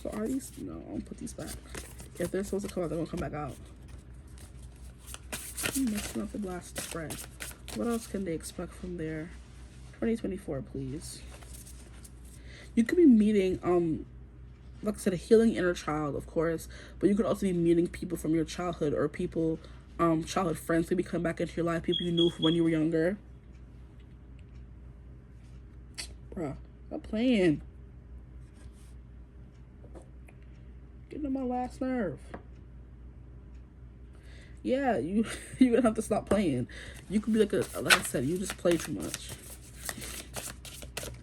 So are these, no, I'll put these back. If they're supposed to come out, they're gonna come back out. I'm messing up the last spread. What else can they expect from their 2024, please? You could be meeting, like I said, a healing inner child, of course, but you could also be meeting people from your childhood, or people, childhood friends maybe come back into your life, people you knew from when you were younger. Bruh, stop playing. Getting on my last nerve. Yeah, you're gonna have to stop playing. You could be like I said, you just play too much.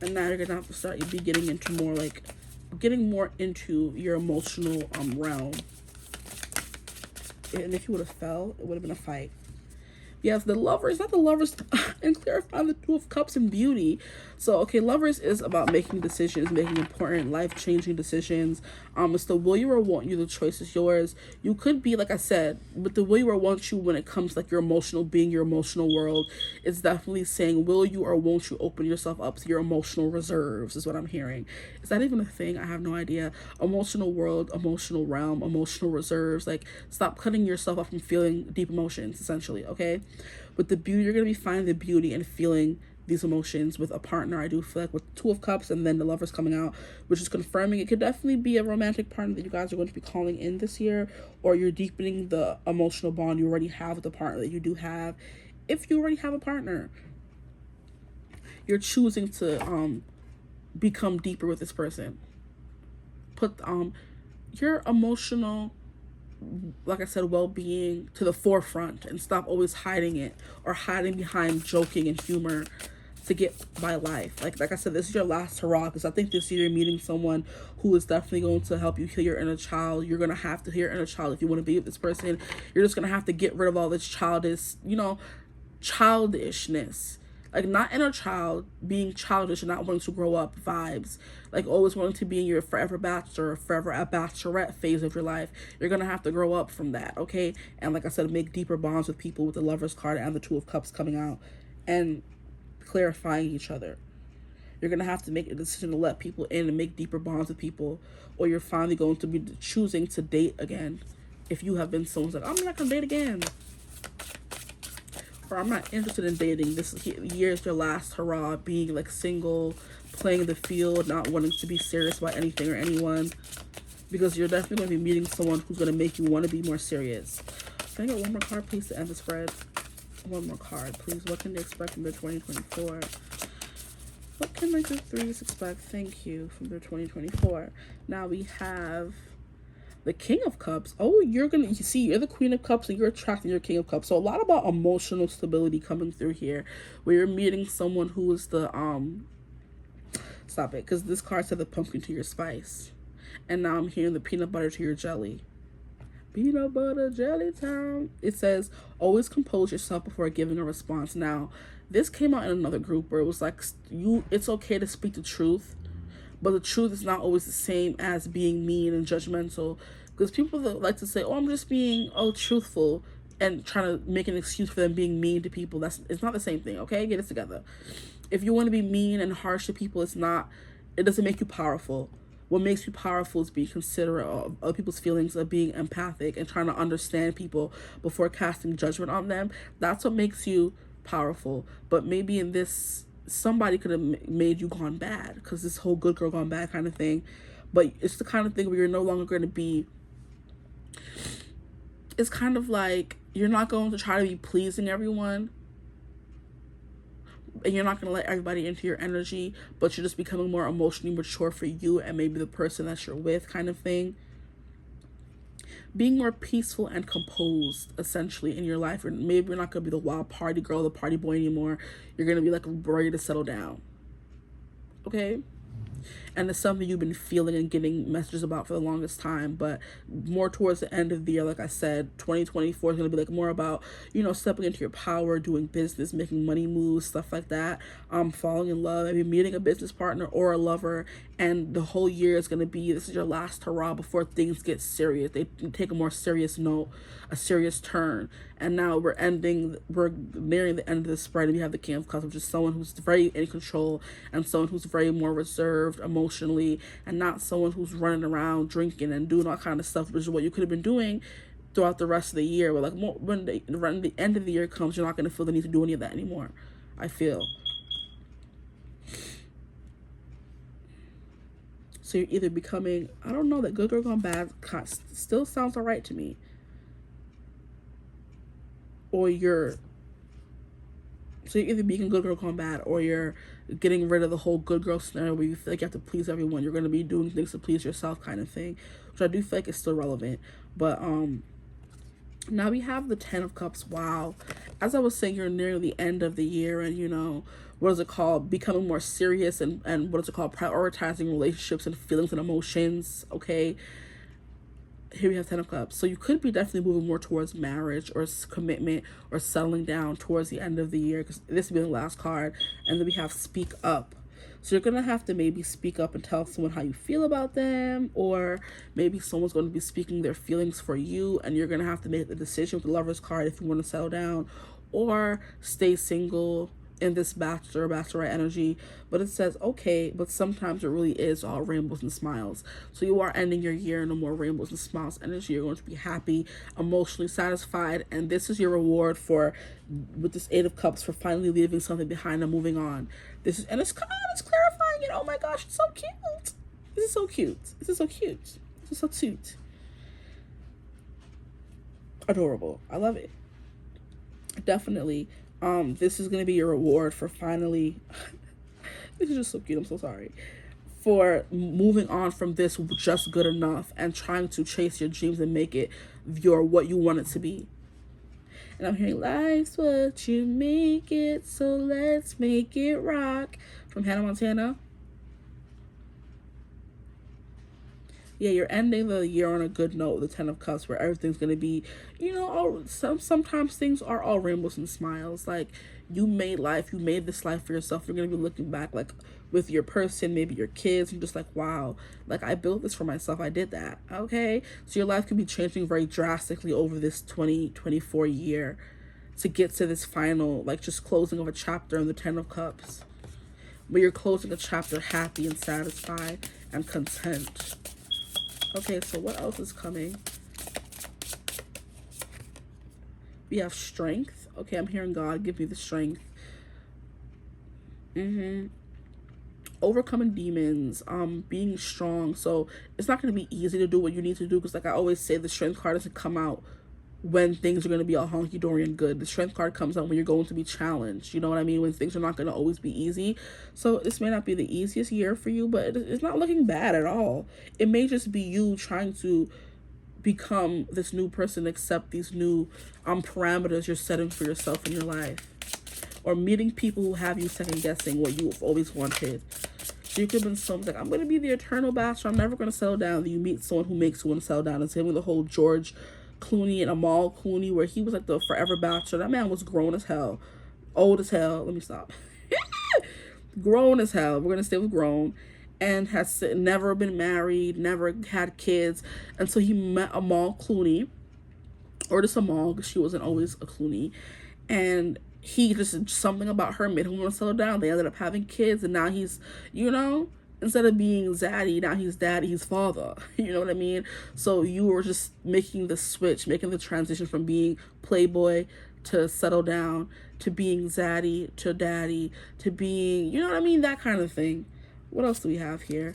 And now you're gonna have to start getting into more like, getting more into your emotional realm. And if you would have fell, it would have been a fight. Yes, the lovers, not the lovers, and clarify the Two of Cups and beauty. So, okay, lovers is about making decisions, making important, life-changing decisions. It's the will you or won't you, the choice is yours. You could be, like I said, but the will you or won't you when it comes to like your emotional being, your emotional world, it's definitely saying will you or won't you open yourself up to your emotional reserves, is what I'm hearing. Is that even a thing? I have no idea. Emotional world, emotional realm, emotional reserves. Like, stop cutting yourself off from feeling deep emotions, essentially, okay? With the beauty, you're going to be finding the beauty and feeling these emotions with a partner. I do feel like with Two of Cups and then the Lovers coming out, which is confirming it could definitely be a romantic partner that you guys are going to be calling in this year, or you're deepening the emotional bond you already have with the partner that you do have. If you already have a partner, you're choosing to become deeper with this person. Put your emotional, like I said, well-being to the forefront and stop always hiding it or hiding behind joking and humor to get by life. Like I said, this is your last hurrah, because I think this year you're meeting someone who is definitely going to help you heal your inner child. You're going to have to heal your inner child if you want to be with this person. You're just going to have to get rid of all this childishness. Like, not inner child, being childish and not wanting to grow up vibes. Like, always wanting to be in your forever bachelor or forever a bachelorette phase of your life. You're going to have to grow up from that, okay? And like I said, make deeper bonds with people with the Lovers card and the Two of Cups coming out. And clarifying each other. You're going to have to make a decision to let people in and make deeper bonds with people. Or you're finally going to be choosing to date again. If you have been someone who's like, I'm not going to date again. Or I'm not interested in dating. This year is your last hurrah, being like single, playing the field, not wanting to be serious about anything or anyone, because you're definitely going to be meeting someone who's going to make you want to be more serious. Can I get one more card, please, to end the spread? One more card, please. What can they expect from their 2024? What can my good threes expect? Thank you, from their 2024. Now we have the King of Cups. Oh, you're the Queen of Cups and you're attracting your King of Cups. So a lot about emotional stability coming through here, where you're meeting someone who is the, stop it, because this card said the pumpkin to your spice. And now I'm hearing the peanut butter to your jelly. Peanut butter jelly time. It says, always compose yourself before giving a response. Now, this came out in another group where it was like, it's okay to speak the truth, but the truth is not always the same as being mean and judgmental. Because people that like to say, oh, I'm just being, truthful, and trying to make an excuse for them being mean to people. It's not the same thing, okay? Get it together. If you want to be mean and harsh to people, it doesn't make you powerful. What makes you powerful is being considerate of other people's feelings, of being empathic and trying to understand people before casting judgment on them. That's what makes you powerful. But maybe in this, somebody could have made you gone bad, because this whole good girl gone bad kind of thing. But it's the kind of thing where you're no longer going to be, it's kind of like you're not going to try to be pleasing everyone, and you're not going to let everybody into your energy, but you're just becoming more emotionally mature for you and maybe the person that you're with, kind of thing. Being more peaceful and composed, essentially, in your life. Or maybe you're not going to be the wild party girl, the party boy anymore. You're going to be like ready to settle down. Okay? And it's something you've been feeling and getting messages about for the longest time. But more towards the end of the year, like I said, 2024 is going to be like more about, stepping into your power, doing business, making money moves, stuff like that. Falling in love, maybe meeting a business partner or a lover. And the whole year is going to be, this is your last hurrah before things get serious. They take a more serious note, a serious turn. And now we're nearing the end of the spread, and we have the King of Cups, which is someone who's very in control and someone who's very more reserved emotionally, and not someone who's running around drinking and doing all kind of stuff, which is what you could have been doing throughout the rest of the year. But like when the end of the year comes, you're not going to feel the need to do any of that anymore, I feel. So you're either becoming, I don't know, that good girl gone bad still sounds all right to me. Or you're either being good girl gone bad, or you're getting rid of the whole good girl scenario where you feel like you have to please everyone. You're going to be doing things to please yourself kind of thing, which I do feel like is still relevant. But now we have the 10 of Cups. Wow. As I was saying, you're near the end of the year, and you know, what is it called? Becoming more serious, and what is it called? Prioritizing relationships and feelings and emotions. Okay. Here we have 10 of Cups. So you could be definitely moving more towards marriage or commitment or settling down towards the end of the year, because this will be the last card. And then we have speak up. So you're going to have to maybe speak up and tell someone how you feel about them, or maybe someone's going to be speaking their feelings for you, and you're going to have to make the decision with the Lover's card if you want to settle down or stay single in this bachelor or bachelorette energy. But it says, okay, but sometimes it really is all rainbows and smiles. So you are ending your year in a more rainbows and smiles energy. You're going to be happy, emotionally satisfied, and this is your reward for, with this 8 of Cups, for finally leaving something behind and moving on. This is, and it's clarifying it. Oh my gosh, it's so cute. This is so cute. This is so cute. This is so cute. Adorable. I love it. Definitely. This is going to be your reward for finally, this is just so cute, I'm so sorry, for moving on from this just good enough and trying to chase your dreams and make it what you want it to be. And I'm hearing, life's what you make it, so let's make it rock, from Hannah Montana. Yeah, you're ending the year on a good note, the 10 of Cups, where everything's going to be, you know, sometimes things are all rainbows and smiles. Like, you made this life for yourself. You're going to be looking back, like, with your person, maybe your kids, you're just like, wow, like, I built this for myself. I did that, okay? So your life could be changing very drastically over this 2024 year to get to this final, like, just closing of a chapter in the 10 of Cups. But you're closing a chapter happy and satisfied and content. Okay, so what else is coming? We have strength. Okay, I'm hearing God give me the strength. Overcoming demons, being strong. So it's not going to be easy to do what you need to do, because like I always say, the strength card doesn't come out when things are going to be all honky-dory and good. The strength card comes out when you're going to be challenged. You know what I mean? When things are not going to always be easy. So this may not be the easiest year for you, but it's not looking bad at all. It may just be you trying to become this new person, accept these new parameters you're setting for yourself in your life. Or meeting people who have you second-guessing what you've always wanted. So you could have been someone like, I'm going to be the eternal bachelor, I'm never going to settle down. Then you meet someone who makes you want to settle down. And same with the whole George Clooney and Amal Clooney, where he was like the forever bachelor. That man was grown as hell, old as hell. Let me stop. Grown as hell. We're gonna stay with grown, and has never been married, never had kids until he met Amal Clooney, or just Amal, because she wasn't always a Clooney, and he just, something about her made him want to settle down. They ended up having kids, and now he's, you know, instead of being zaddy, now he's daddy, he's father. You know what I mean? So you were just making the switch, making the transition from being playboy to settle down, to being zaddy to daddy, to being, you know what I mean? That kind of thing. What else do we have here?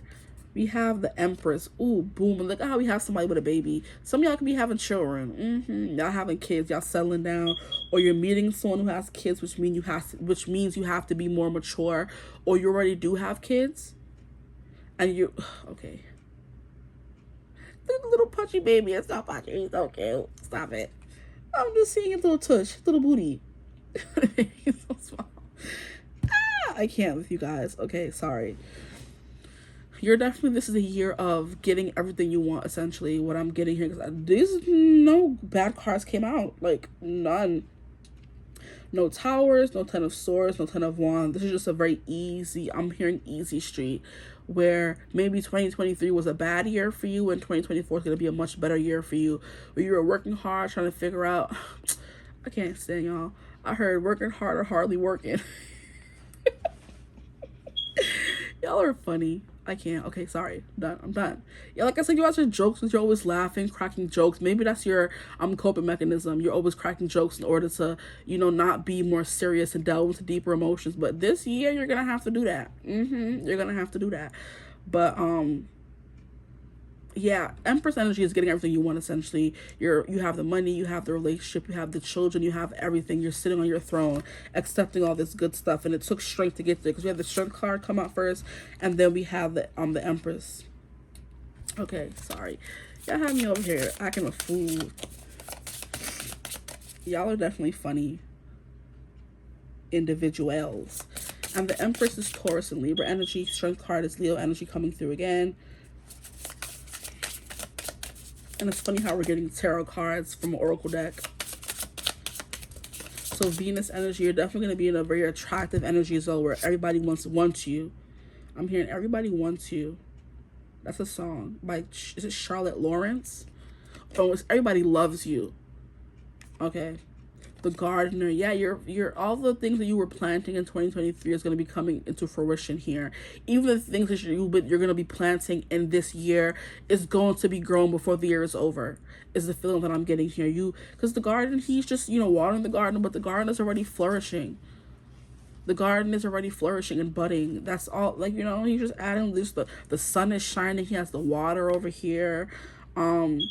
We have the Empress. Ooh, boom. And look how we have somebody with a baby. Some of y'all could be having children. Y'all having kids. Y'all settling down. Or you're meeting someone who has kids, which means you have to be more mature. Or you already do have kids. And you, okay. The little punchy baby. It's not punchy. He's so cute. Stop it. I'm just seeing his little tush, his little booty. He's so small. I can't with you guys. Okay, sorry. You're definitely, this is a year of getting everything you want, essentially, what I'm getting here. Because these, no bad cards came out. Like, none. No towers, no 10 of swords, no 10 of wands. This is just a very easy, I'm hearing easy street, where maybe 2023 was a bad year for you and 2024 is going to be a much better year for you, where you were working hard trying to figure out, I can't stand y'all. I heard working hard or hardly working. Y'all are funny. I can't. Okay, sorry. I'm done. I'm done. Yeah, like I said, you guys are jokes because you're always laughing, cracking jokes. Maybe that's your coping mechanism. You're always cracking jokes in order to, not be more serious and delve into deeper emotions. But this year, you're gonna have to do that. You're gonna have to do that. But yeah, Empress energy is getting everything you want. Essentially, you have the money, you have the relationship, you have the children, you have everything. You're sitting on your throne, accepting all this good stuff, and it took strength to get there because we have the strength card come out first, and then we have the Empress. Okay, sorry, y'all have me over here acting a fool. Y'all are definitely funny individuals. And the Empress is Taurus and Libra energy. Strength card is Leo energy coming through again. And it's funny how we're getting tarot cards from an oracle deck. So Venus energy, you're definitely going to be in a very attractive energy as well, where everybody wants you. I'm hearing everybody wants you. That's a song by, is it Charlotte Lawrence? Oh, it's everybody loves you. Okay. The gardener, yeah, you're all the things that you were planting in 2023 is going to be coming into fruition here. Even the things that you're going to be planting in this year is going to be grown before the year is over, is the feeling that I'm getting here. Because the garden, he's just, watering the garden, but the garden is already flourishing. The garden is already flourishing and budding. That's all, like, he's just adding this, the sun is shining, he has the water over here. And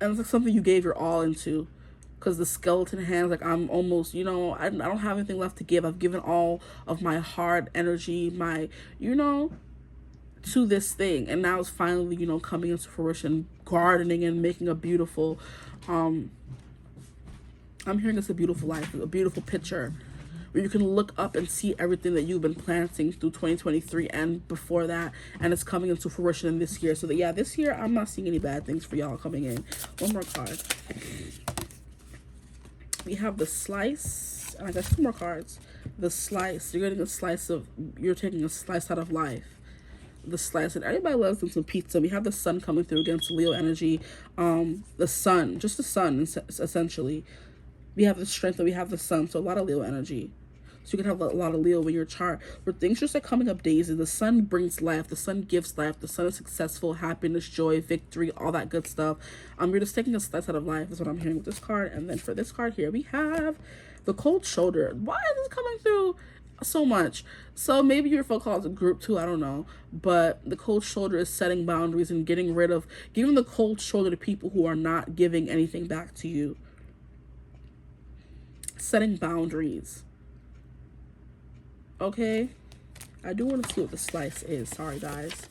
it's like something you gave your all into. Because the skeleton hands, like, I'm almost, I don't have anything left to give. I've given all of my hard energy, my, to this thing. And now it's finally, coming into fruition, gardening and making a beautiful, I'm hearing it's a beautiful life, a beautiful picture where you can look up and see everything that you've been planting through 2023 and before that, and it's coming into fruition in this year. So that, yeah, this year, I'm not seeing any bad things for y'all coming in. One more card. We have the slice, and I got 2 more cards. The slice, you're taking a slice out of life. The slice, and everybody loves them some pizza. We have the sun coming through against Leo energy. The sun, just the sun, essentially. We have the strength and we have the sun, so a lot of Leo energy. So you can have a lot of Leo in your chart where things just are coming up daisy. The sun brings life. The sun gives life. The sun is successful, happiness, joy, victory, all that good stuff. You're just taking a slice out of life is what I'm hearing with this card. And then for this card here, we have the cold shoulder. Why is this coming through so much? So maybe your folk calls a group too, I don't know. But the cold shoulder is setting boundaries and giving the cold shoulder to people who are not giving anything back to you. Setting boundaries. Okay, I do want to see what the slice is. Sorry, guys.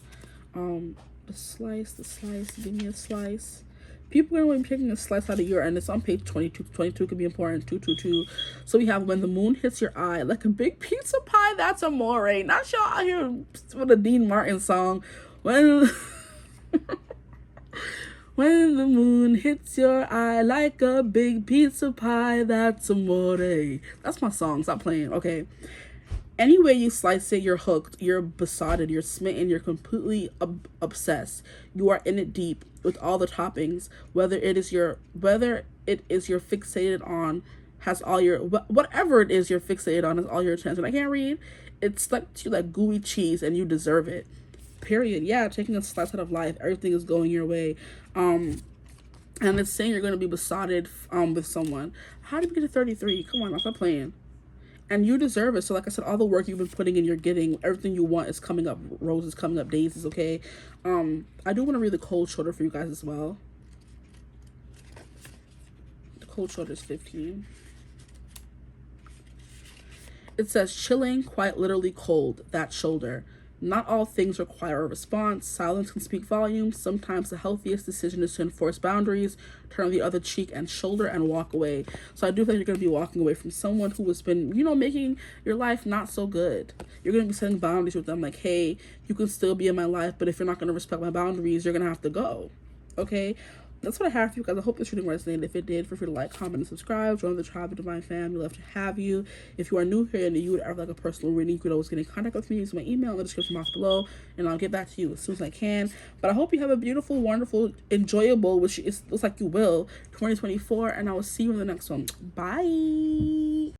The slice, give me a slice. People are going to be picking a slice out of your, and it's on page 22. 22 could be important. 222. So we have when the moon hits your eye like a big pizza pie. That's amore. Not y'all out here with a Dean Martin song. When when the moon hits your eye like a big pizza pie. That's amore. That's my song. Stop playing. Okay. Any way you slice it, you're hooked, you're besotted, you're smitten, you're completely obsessed. You are in it deep with all the toppings. Whether it is you're fixated on, has all your, whatever it is you're fixated on, has all your attention. I can't read. It's stuck to you like gooey cheese, and you deserve it. Period. Yeah, taking a slice out of life. Everything is going your way. And it's saying you're going to be besotted with someone. How did you get to 33? Come on, stop playing. And you deserve it. So like I said, all the work you've been putting in, you're getting. Everything you want is coming up. Roses coming up, daisies, okay? I do want to read the cold shoulder for you guys as well. The cold shoulder is 15. It says, chilling, quite literally cold, that shoulder. Not all things require a response. Silence can speak volumes. Sometimes the healthiest decision is to enforce boundaries, turn the other cheek and shoulder, and walk away. So I do think you're going to be walking away from someone who has been, making your life not so good. You're going to be setting boundaries with them like, hey, you can still be in my life, but if you're not going to respect my boundaries, you're going to have to go. Okay? that's what I have for you guys. I hope this reading resonated. If it did, feel free to like, comment, and subscribe. Join the tribe of divine fam. We love to have you. If you are new here and you would ever like a personal reading, you could always get in contact with me. Use my email in the description box below, and I'll get back to you as soon as I can. But I hope you have a beautiful, wonderful, enjoyable, which it looks like you will, 2024, and I will see you in the next one. Bye.